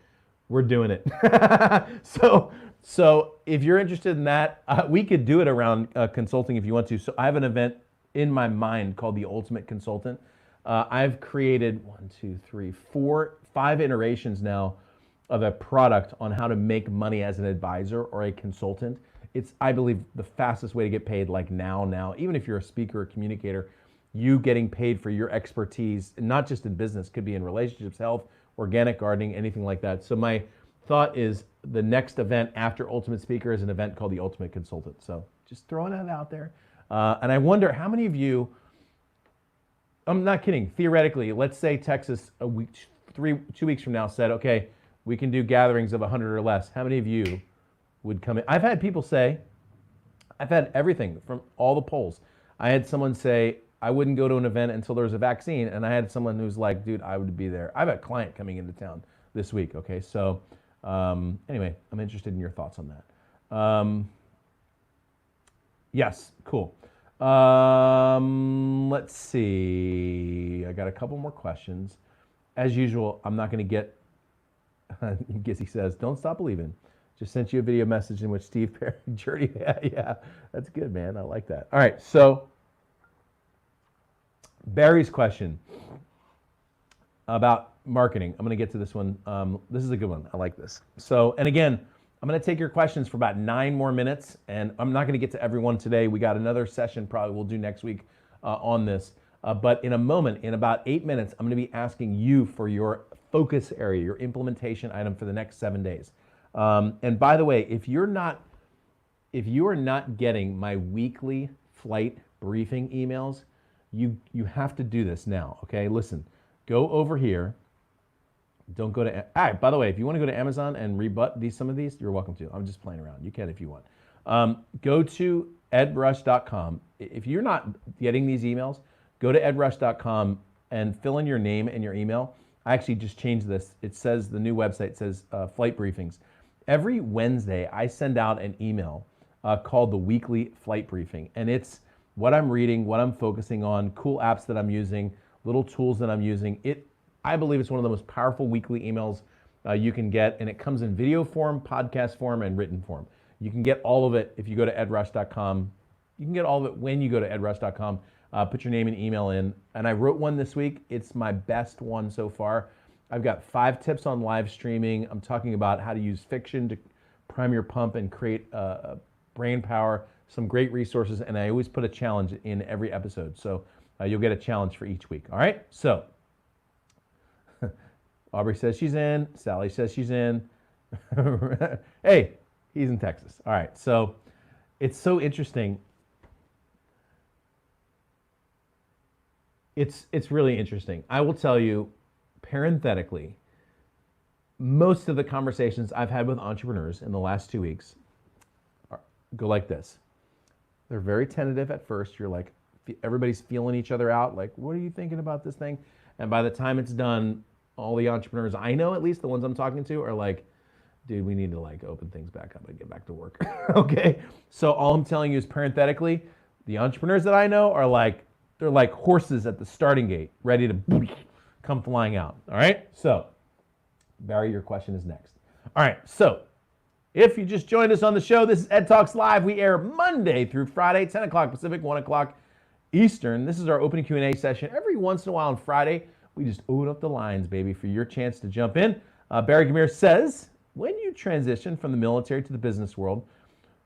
we're doing it. So if you're interested in that, we could do it around consulting if you want to. So I have an event in my mind called the Ultimate Consultant. I've created 5 iterations now of a product on how to make money as an advisor or a consultant. It's, I believe, the fastest way to get paid, like now. Even if you're a speaker or communicator, you getting paid for your expertise, not just in business, could be in relationships, health, organic gardening, anything like that. So my thought is the next event after Ultimate Speaker is an event called the Ultimate Consultant. So just throwing that out there. And I wonder how many of you, I'm not kidding, theoretically, let's say Texas 2 weeks from now said, okay, we can do gatherings of 100 or less. How many of you would come in? I've had people say, I've had everything from all the polls. I had someone say, I wouldn't go to an event until there was a vaccine. And I had someone who's like, dude, I would be there. I have a client coming into town this week. Okay, so anyway, I'm interested in your thoughts on that. Yes, cool. Let's see. I got a couple more questions. As usual, I'm not going to get, Gizzy says, don't stop believing. Just sent you a video message in which Steve Perry, Journey, yeah, that's good, man. I like that. All right, so Barry's question about marketing. I'm going to get to this one. This is a good one. I like this. So, and again, I'm going to take your questions for about 9 more minutes, and I'm not going to get to everyone today. We got another session probably we'll do next week on this. But in a moment, in about 8 minutes, I'm going to be asking you for your focus area, your implementation item for the next 7 days. And by the way, if you are not getting my weekly flight briefing emails, you have to do this now, okay? Listen, go over here. Don't go to, all right, by the way, if you want to go to Amazon and rebut some of these, you're welcome to. I'm just playing around. You can if you want. Go to edrush.com. If you're not getting these emails, go to edrush.com and fill in your name and your email. I actually just changed this. It says, the new website says flight briefings. Every Wednesday, I send out an email called the weekly flight briefing. And it's what I'm reading, what I'm focusing on, cool apps that I'm using, little tools that I'm using. I believe it's one of the most powerful weekly emails you can get, and it comes in video form, podcast form, and written form. You can get all of it if you go to edrush.com. You can get all of it when you go to edrush.com. Put your name and email in. And I wrote one this week. It's my best one so far. I've got 5 tips on live streaming. I'm talking about how to use fiction to prime your pump and create brain power, some great resources, and I always put a challenge in every episode. So you'll get a challenge for each week. All right, so Aubrey says she's in. Sally says she's in. Hey, he's in Texas. All right, so it's so interesting. It's really interesting. I will tell you, parenthetically, most of the conversations I've had with entrepreneurs in the last 2 weeks go like this. They're very tentative at first. You're like, everybody's feeling each other out. Like, what are you thinking about this thing? And by the time it's done, all the entrepreneurs I know, at least the ones I'm talking to, are like, dude, we need to like open things back up and get back to work. Okay. So all I'm telling you is parenthetically, the entrepreneurs that I know are like, they're like horses at the starting gate, ready to come flying out. All right. So Barry, your question is next. All right. So if you just joined us on the show, this is EdTalks Live. We air Monday through Friday, 10 o'clock Pacific, 1 o'clock Eastern. This is our open Q&A session. Every once in a while on Friday, we just open up the lines, baby, for your chance to jump in. Barry Gamir says, when you transition from the military to the business world,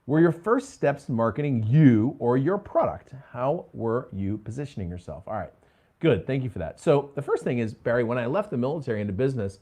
were your first steps marketing you or your product? How were you positioning yourself? All right, good, thank you for that. So the first thing is, Barry, when I left the military into business,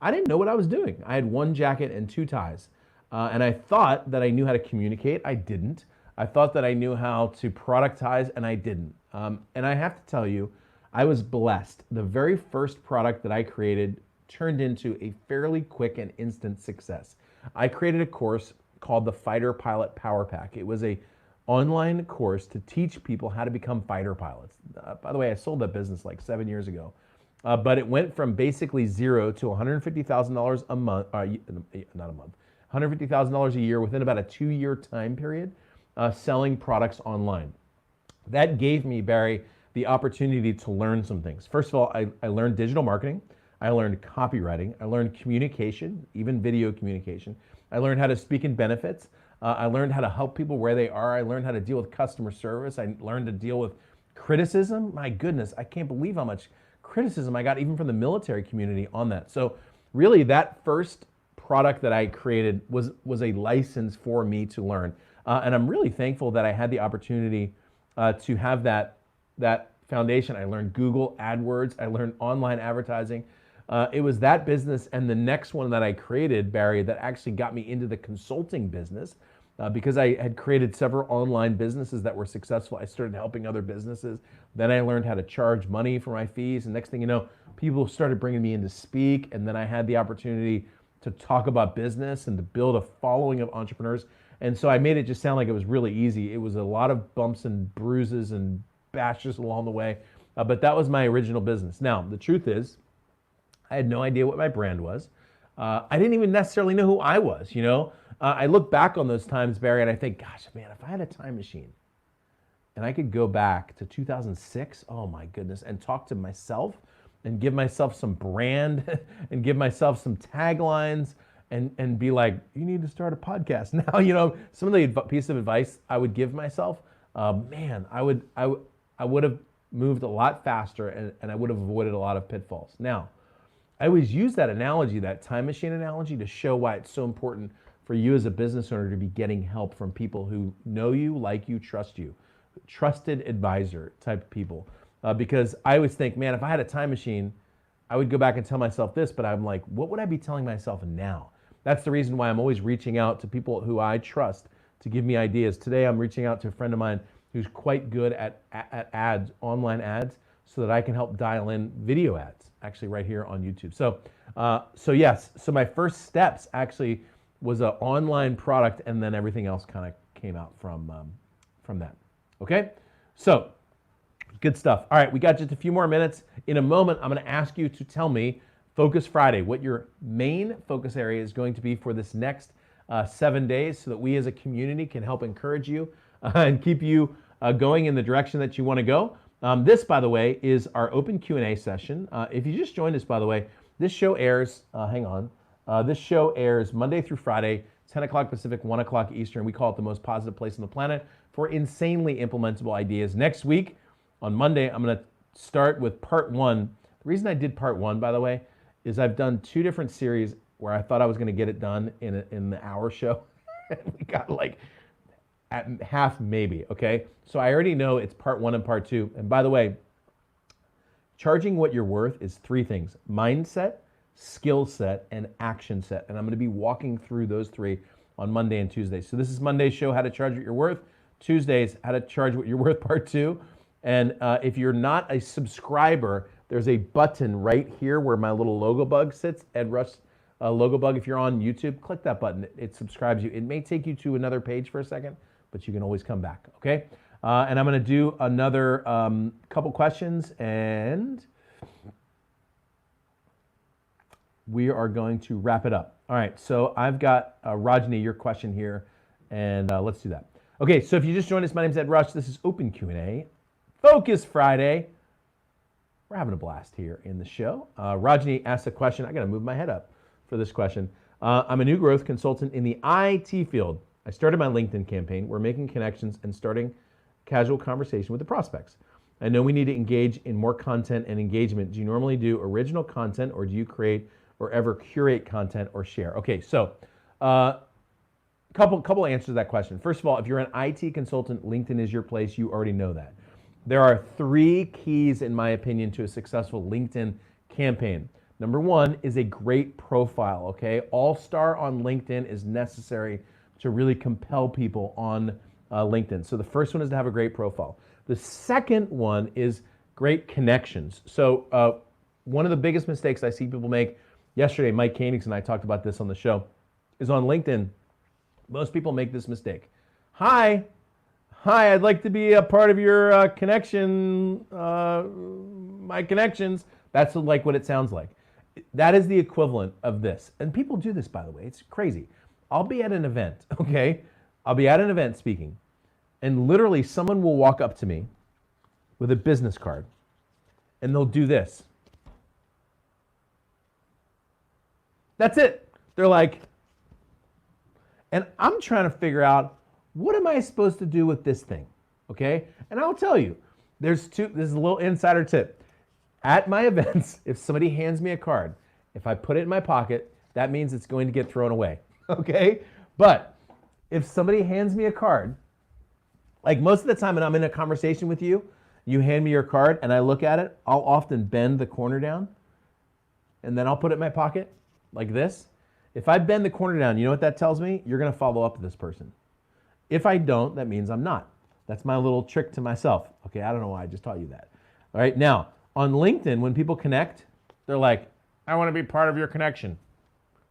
I didn't know what I was doing. I had 1 jacket and 2 ties. And I thought that I knew how to communicate. I didn't. I thought that I knew how to productize, and I didn't. And I have to tell you, I was blessed. The very first product that I created turned into a fairly quick and instant success. I created a course called the Fighter Pilot Power Pack. It was a online course to teach people how to become fighter pilots. By the way, I sold that business like 7 years ago. But it went from basically 0 to $150,000 a month, not a month, $150,000 a year within about a 2-year time period, selling products online. That gave me, Barry, the opportunity to learn some things. First of all, I learned digital marketing. I learned copywriting. I learned communication, even video communication. I learned how to speak in benefits. I learned how to help people where they are. I learned how to deal with customer service. I learned to deal with criticism. My goodness, I can't believe how much criticism I got even from the military community on that. So really that first product that I created was a license for me to learn. And I'm really thankful that I had the opportunity to have that foundation. I learned Google AdWords. I learned online advertising. It was that business and the next one that I created, Barry, that actually got me into the consulting business because I had created several online businesses that were successful. I started helping other businesses. Then I learned how to charge money for my fees. And next thing you know, people started bringing me in to speak. And then I had the opportunity to talk about business and to build a following of entrepreneurs. And so I made it just sound like it was really easy. It was a lot of bumps and bruises and bashes along the way. But that was my original business. Now, the truth is, I had no idea what my brand was. I didn't even necessarily know who I was, you know? I look back on those times, Barry, and I think, gosh, man, if I had a time machine and I could go back to 2006, oh my goodness, and talk to myself and give myself some brand and give myself some taglines and be like, you need to start a podcast now. You know, some of the piece of advice I would give myself, man, I would have moved a lot faster and I would have avoided a lot of pitfalls. Now, I always use that analogy, that time machine analogy, to show why it's so important for you as a business owner to be getting help from people who know you, like you, trusted advisor type people. Because I always think, man, if I had a time machine, I would go back and tell myself this, but I'm like, what would I be telling myself now? That's the reason why I'm always reaching out to people who I trust to give me ideas. Today, I'm reaching out to a friend of mine who's quite good at ads, online ads, so that I can help dial in video ads, actually right here on YouTube. So my first steps actually was an online product, and then everything else kind of came out from that. Okay, so good stuff. All right, we got just a few more minutes. In a moment, I'm going to ask you to tell me, Focus Friday, what your main focus area is going to be for this next 7 days, so that we as a community can help encourage you and keep you going in the direction that you want to go. This, by the way, is our open Q&A session. If you just joined us, by the way, this show airs, this show airs Monday through Friday, 10 o'clock Pacific, 1 o'clock Eastern. We call it the most positive place on the planet for insanely implementable ideas. Next week, on Monday, I'm going to start with part 1. The reason I did part 1, by the way, is I've done 2 different series where I thought I was going to get it done in the hour show. We got like at half maybe, okay? So I already know it's part 1 and part 2. And by the way, charging what you're worth is 3 things: mindset, skill set, and action set. And I'm going to be walking through those 3 on Monday and Tuesday. So this is Monday's show, How to Charge What You're Worth. Tuesday's How to Charge What You're Worth, part 2. And if you're not a subscriber, there's a button right here where my little logo bug sits, Ed Rush logo bug. If you're on YouTube, click that button. It subscribes you. It may take you to another page for a second, but you can always come back, okay? And I'm going to do another couple questions, and we are going to wrap it up. All right, so I've got Rajni, your question here, and let's do that. Okay, so if you just joined us, my name's Ed Rush. This is Open Q&A, Focus Friday. We're having a blast here in the show. Rajni asked a question. I got to move my head up for this question. I'm a new growth consultant in the IT field. I started my LinkedIn campaign. We're making connections and starting casual conversation with the prospects. I know we need to engage in more content and engagement. Do you normally do original content, or do you create or ever curate content or share? Okay, so couple answers to that question. First of all, if you're an IT consultant, LinkedIn is your place. You already know that. There are 3 keys, in my opinion, to a successful LinkedIn campaign. Number 1 is a great profile, okay? All-star on LinkedIn is necessary to really compel people on LinkedIn. So the first one is to have a great profile. The second one is great connections. So one of the biggest mistakes I see people make, yesterday Mike Koenigs and I talked about this on the show, is on LinkedIn. Most people make this mistake. Hi, I'd like to be a part of your connection, my connections. That's like what it sounds like. That is the equivalent of this. And people do this, by the way. It's crazy. I'll be at an event, okay? I'll be at an event speaking, and literally someone will walk up to me with a business card, and they'll do this. That's it. They're like, and I'm trying to figure out, what am I supposed to do with this thing, okay? And I'll tell you, this is a little insider tip. At my events, if somebody hands me a card, if I put it in my pocket, that means it's going to get thrown away, okay? But if somebody hands me a card, like most of the time when I'm in a conversation with you, you hand me your card and I look at it, I'll often bend the corner down and then I'll put it in my pocket like this. If I bend the corner down, you know what that tells me? You're gonna follow up with this person. If I don't, that means I'm not. That's my little trick to myself. Okay, I don't know why I just taught you that. All right, now on LinkedIn, when people connect, they're like, I wanna be part of your connection.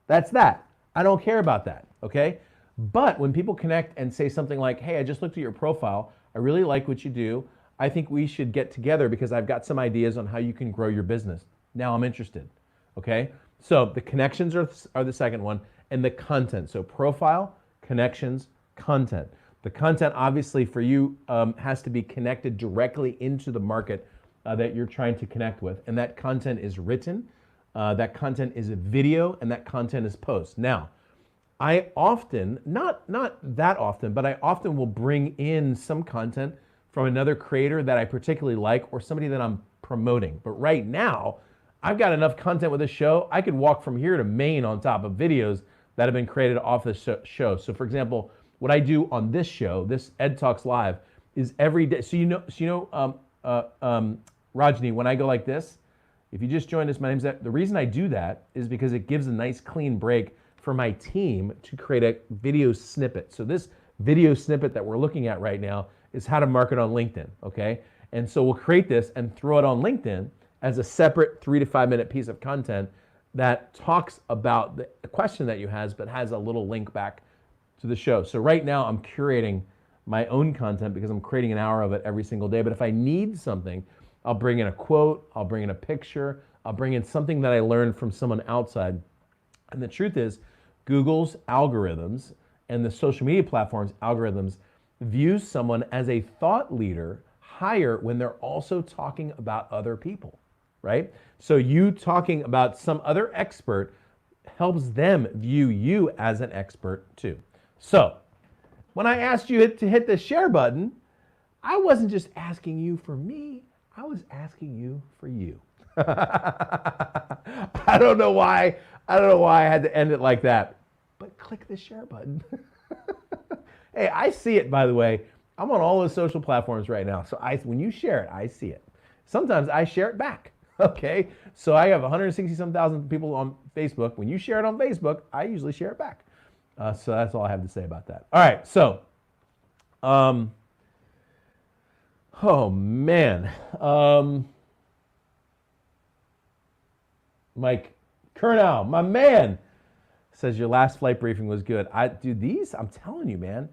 That's that. I don't care about that, okay? But when people connect and say something like, hey, I just looked at your profile, I really like what you do, I think we should get together because I've got some ideas on how you can grow your business. Now I'm interested, okay? So the connections are the second one, and the content. So profile, connections, content. The content obviously for you has to be connected directly into the market that you're trying to connect with, and that content is written, that content is a video, and that content is post. Now, I often, not that often, but I often will bring in some content from another creator that I particularly like or somebody that I'm promoting. But right now, I've got enough content with this show, I could walk from here to Maine on top of videos that have been created off this show. So for example, what I do on this show, this EdTalks Live, is every day. So you know, Rajni, when I go like this, if you just joined us, my name's Ed. The reason I do that is because it gives a nice clean break for my team to create a video snippet. So this video snippet that we're looking at right now is how to market on LinkedIn, okay? And so we'll create this and throw it on LinkedIn as a separate 3 to 5 minute piece of content that talks about the question that you has, but has a little link back to the show. So right now I'm curating my own content because I'm creating an hour of it every single day. But if I need something, I'll bring in a quote, I'll bring in a picture, I'll bring in something that I learned from someone outside. And the truth is, Google's algorithms and the social media platforms' algorithms view someone as a thought leader higher when they're also talking about other people, right? So you talking about some other expert helps them view you as an expert too. So when I asked you to hit the share button, I wasn't just asking you for me, I was asking you for you. I don't know why I had to end it like that, but click the share button. Hey, I see it, by the way. I'm on all those social platforms right now. So when you share it, I see it. Sometimes I share it back, okay? So I have 160-some thousand people on Facebook. When you share it on Facebook, I usually share it back. So that's all I have to say about that. All right, so, oh man. Mike Kernow, my man, says your last flight briefing was good. Dude, these, I'm telling you, man,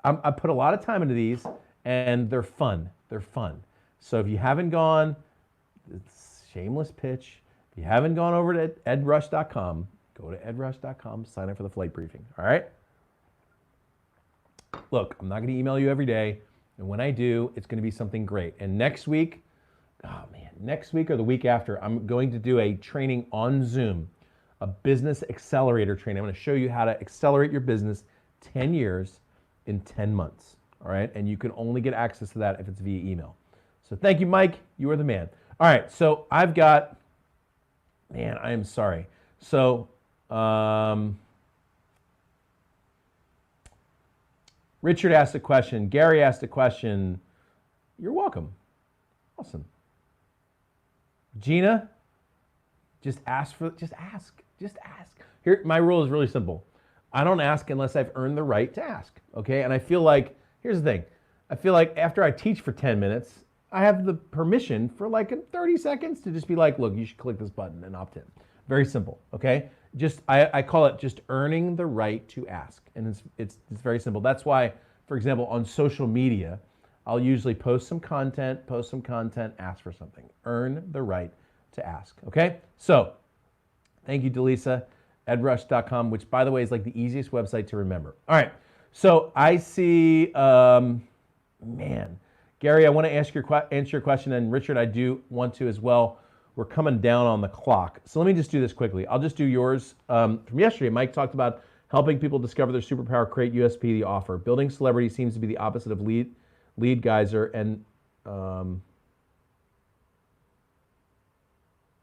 I put a lot of time into these, and they're fun. They're fun. So if you haven't gone, it's shameless pitch. If you haven't gone over to edrush.com, go to edrush.com, sign up for the flight briefing. All right? Look, I'm not going to email you every day, and when I do, it's going to be something great. And next week, oh man, next week or the week after, I'm going to do a training on Zoom, a business accelerator training. I'm going to show you how to accelerate your business 10 years in 10 months, all right? And you can only get access to that if it's via email. So thank you, Mike. You are the man. All right, so I've got, man, I am sorry. So, Richard asked a question. Gary asked a question. You're welcome. Awesome. Gina, just ask. Here, my rule is really simple. I don't ask unless I've earned the right to ask, okay? And I feel like, here's the thing. I feel like after I teach for 10 minutes, I have the permission for like 30 seconds to just be like, look, you should click this button and opt in. Very simple, okay? Just, I call it just earning the right to ask. And it's very simple. That's why, for example, on social media, I'll usually post some content, ask for something. Earn the right to ask, okay? So, thank you, Delisa. edrush.com, which, by the way, is like the easiest website to remember. All right, so I see, man, Gary, I want to answer your question, and Richard, I do want to as well. We're coming down on the clock. So let me just do this quickly. I'll just do yours from yesterday. Mike talked about helping people discover their superpower, create USP, the offer. Building celebrity seems to be the opposite of lead geyser and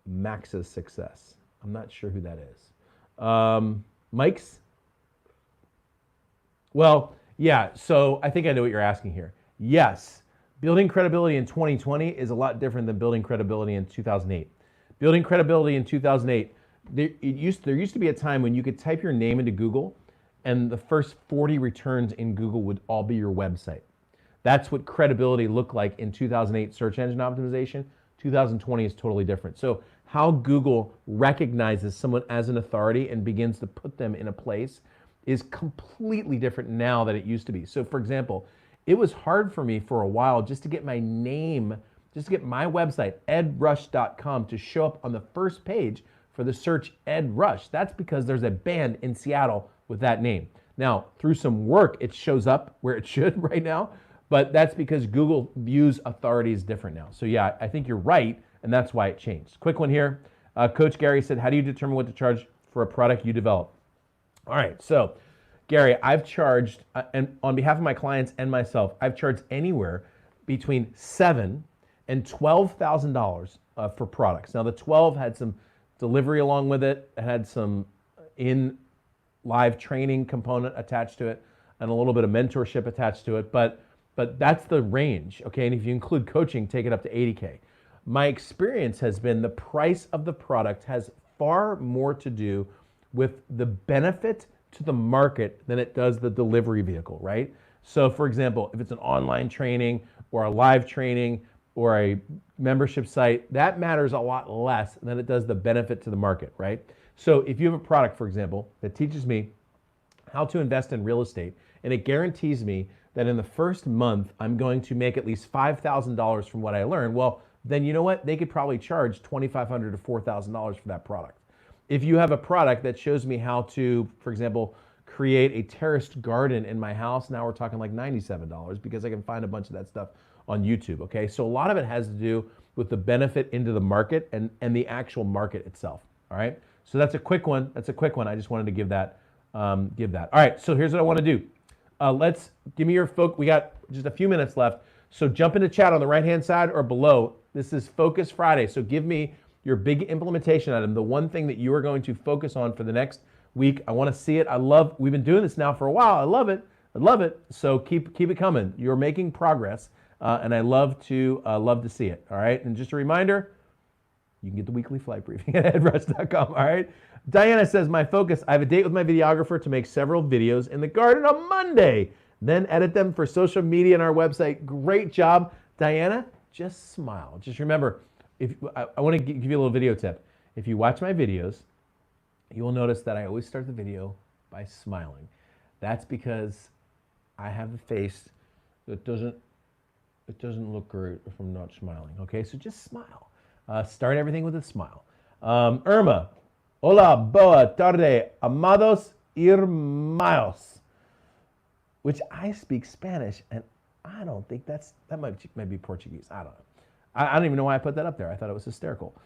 Max's success. I'm not sure who that is. Mike's? Well, yeah, so I think I know what you're asking here. Yes, building credibility in 2020 is a lot different than building credibility in 2008. Building credibility in 2008, there used to be a time when you could type your name into Google and the first 40 returns in Google would all be your website. That's what credibility looked like in 2008 search engine optimization. 2020 is totally different. So how Google recognizes someone as an authority and begins to put them in a place is completely different now than it used to be. So for example, it was hard for me for a while just to get my name, just to get my website, edrush.com, to show up on the first page for the search Ed Rush. That's because there's a band in Seattle with that name. Now, through some work, it shows up where it should right now, but that's because Google views authorities different now. So yeah, I think you're right, and that's why it changed. Quick one here. Coach Gary said, how do you determine what to charge for a product you develop? All right, so Gary, I've charged, and on behalf of my clients and myself, I've charged anywhere between $7,000 and $12,000 for products. Now the 12 had some delivery along with it, had some in-live training component attached to it, and a little bit of mentorship attached to it, but that's the range, okay? And if you include coaching, take it up to 80K. My experience has been the price of the product has far more to do with the benefit to the market than it does the delivery vehicle, right? So for example, if it's an online training or a live training or a membership site, that matters a lot less than it does the benefit to the market, right? So if you have a product, for example, that teaches me how to invest in real estate, and it guarantees me that in the first month, I'm going to make at least $5,000 from what I learned, well, then you know what? They could probably charge $2,500 to $4,000 for that product. If you have a product that shows me how to, for example, create a terraced garden in my house, now we're talking like $97 because I can find a bunch of that stuff on YouTube, okay? So a lot of it has to do with the benefit into the market and the actual market itself, all right? So that's a quick one. That's a quick one. I just wanted to give that. All right, so here's what I want to do. Let's give me your we got just a few minutes left. So jump into chat on the right-hand side or below. This is Focus Friday. So give me your big implementation item, the one thing that you are going to focus on for the next week. I want to see it. We've been doing this now for a while. I love it. I love it. So keep it coming. You're making progress, and I love to see it. All right. And just a reminder, you can get the weekly flight briefing at edrush.com. All right. Diana says, my focus, I have a date with my videographer to make several videos in the garden on Monday, then edit them for social media and our website. Great job, Diana. Just smile. Just remember, I want to give you a little video tip. If you watch my videos, you will notice that I always start the video by smiling. That's because I have a face that doesn't look great if I'm not smiling. Okay, so just smile. Start everything with a smile. Irma, hola, boa tarde, amados irmãos, which I speak Spanish, and I don't think that might be Portuguese. I don't know. I don't even know why I put that up there. I thought it was hysterical.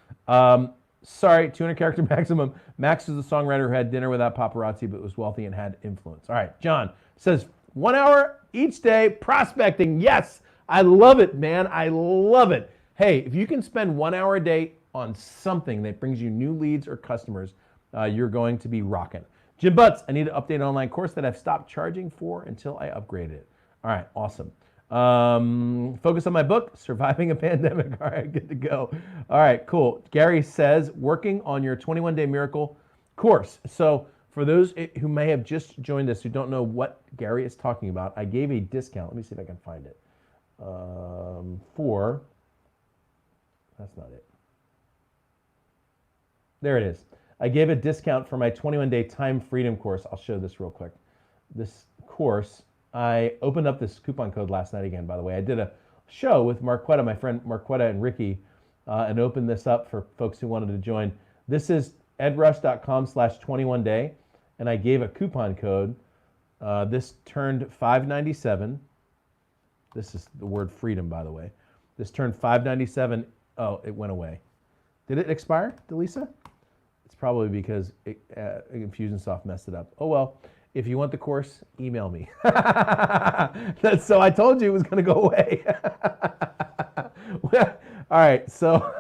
Sorry, 200 character maximum. Max is the songwriter who had dinner without paparazzi, but was wealthy and had influence. All right, John says 1 hour each day prospecting. Yes, I love it, man. I love it. Hey, if you can spend 1 hour a day on something that brings you new leads or customers, you're going to be rocking. Jim Butts, I need to update an online course that I've stopped charging for until I upgraded it. All right, awesome. Focus on my book, Surviving a Pandemic. All right, good to go. All right, cool. Gary says, working on your 21-day miracle course. So for those who may have just joined us who don't know what Gary is talking about, I gave a discount. Let me see if I can find it. That's not it. There it is. I gave a discount for my 21-day time freedom course. I'll show this real quick. This course, I opened up this coupon code last night again, by the way. I did a show with my friend Marquetta and Ricky, and opened this up for folks who wanted to join. This is edrush.com/21day, and I gave a coupon code. This turned $5.97. This is the word freedom, by the way. This turned $5.97. Oh, it went away. Did it expire, Delisa? It's probably because Infusionsoft messed it up. Oh well. If you want the course, email me. So I told you it was going to go away. All right, so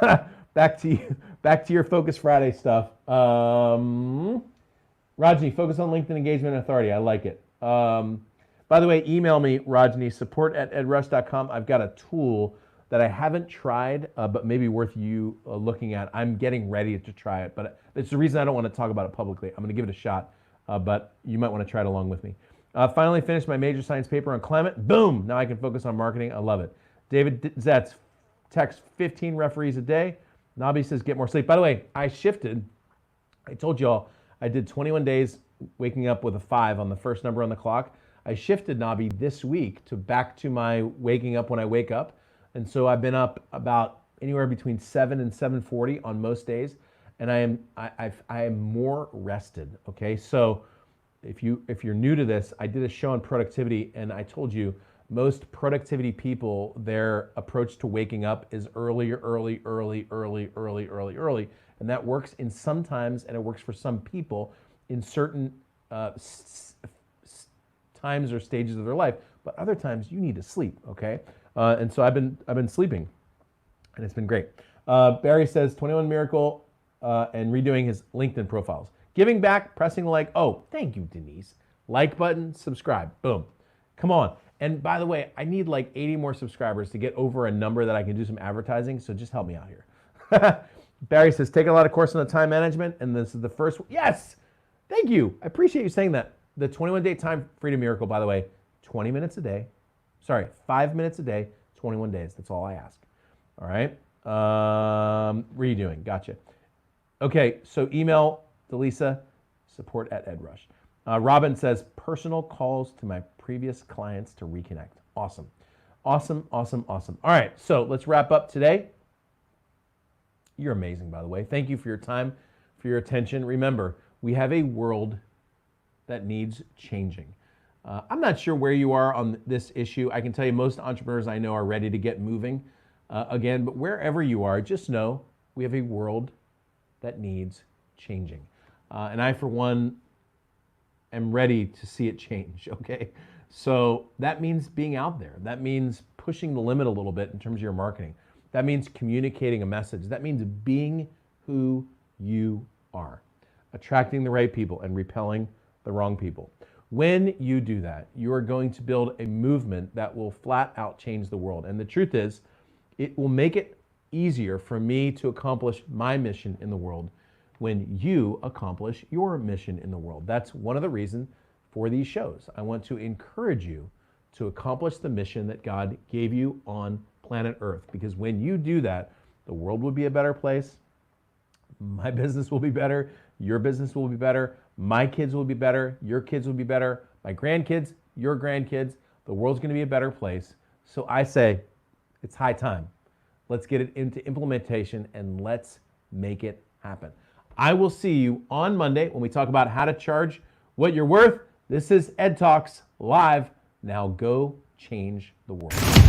back to you. Back to your Focus Friday stuff. Rajni, focus on LinkedIn engagement and authority. I like it. By the way, email me, Rajni, support@edrush.com. I've got a tool that I haven't tried, but maybe worth you looking at. I'm getting ready to try it, but it's the reason I don't want to talk about it publicly. I'm going to give it a shot, but you might want to try it along with me. Finally finished my major science paper on climate. Boom! Now I can focus on marketing. I love it. David Zetz, text 15 referees a day. Nabi says get more sleep. By the way, I shifted. I told you all I did 21 days waking up with a 5 on the first number on the clock. I shifted, Nabi, this week back to my waking up when I wake up. And so I've been up about anywhere between 7 and 7:40 on most days, and I am more rested. Okay, so if you're new to this, I did a show on productivity, and I told you most productivity people, their approach to waking up is early, and that works in sometimes, and it works for some people in certain times or stages of their life. But other times you need to sleep. Okay. And so I've been sleeping, and it's been great. Barry says 21 Miracle and redoing his LinkedIn profiles. Giving back, pressing the like. Oh, thank you, Denise. Like button, subscribe. Boom. Come on. And by the way, I need like 80 more subscribers to get over a number that I can do some advertising, so just help me out here. Barry says, take a lot of course on the time management, and this is the first. Yes! Thank you. I appreciate you saying that. The 21-day time freedom miracle, by the way, 20 minutes a day. Sorry, 5 minutes a day, 21 days. That's all I ask. All right. Redoing. Gotcha. Okay, so email Delisa, support@edrush. Robin says, personal calls to my previous clients to reconnect. Awesome. Awesome, awesome, awesome. All right, so let's wrap up today. You're amazing, by the way. Thank you for your time, for your attention. Remember, we have a world that needs changing. I'm not sure where you are on this issue. I can tell you most entrepreneurs I know are ready to get moving again, but wherever you are, just know we have a world that needs changing. And I, for one, am ready to see it change, okay? So that means being out there. That means pushing the limit a little bit in terms of your marketing. That means communicating a message. That means being who you are, attracting the right people and repelling the wrong people. When you do that, you are going to build a movement that will flat out change the world. And the truth is, it will make it easier for me to accomplish my mission in the world when you accomplish your mission in the world. That's one of the reasons for these shows. I want to encourage you to accomplish the mission that God gave you on planet Earth, because when you do that, the world will be a better place. My business will be better. Your business will be better. My kids will be better. Your kids will be better. My grandkids, your grandkids. The world's going to be a better place. So I say, it's high time. Let's get it into implementation and let's make it happen. I will see you on Monday when we talk about how to charge what you're worth. This is EdTalks Live. Now go change the world.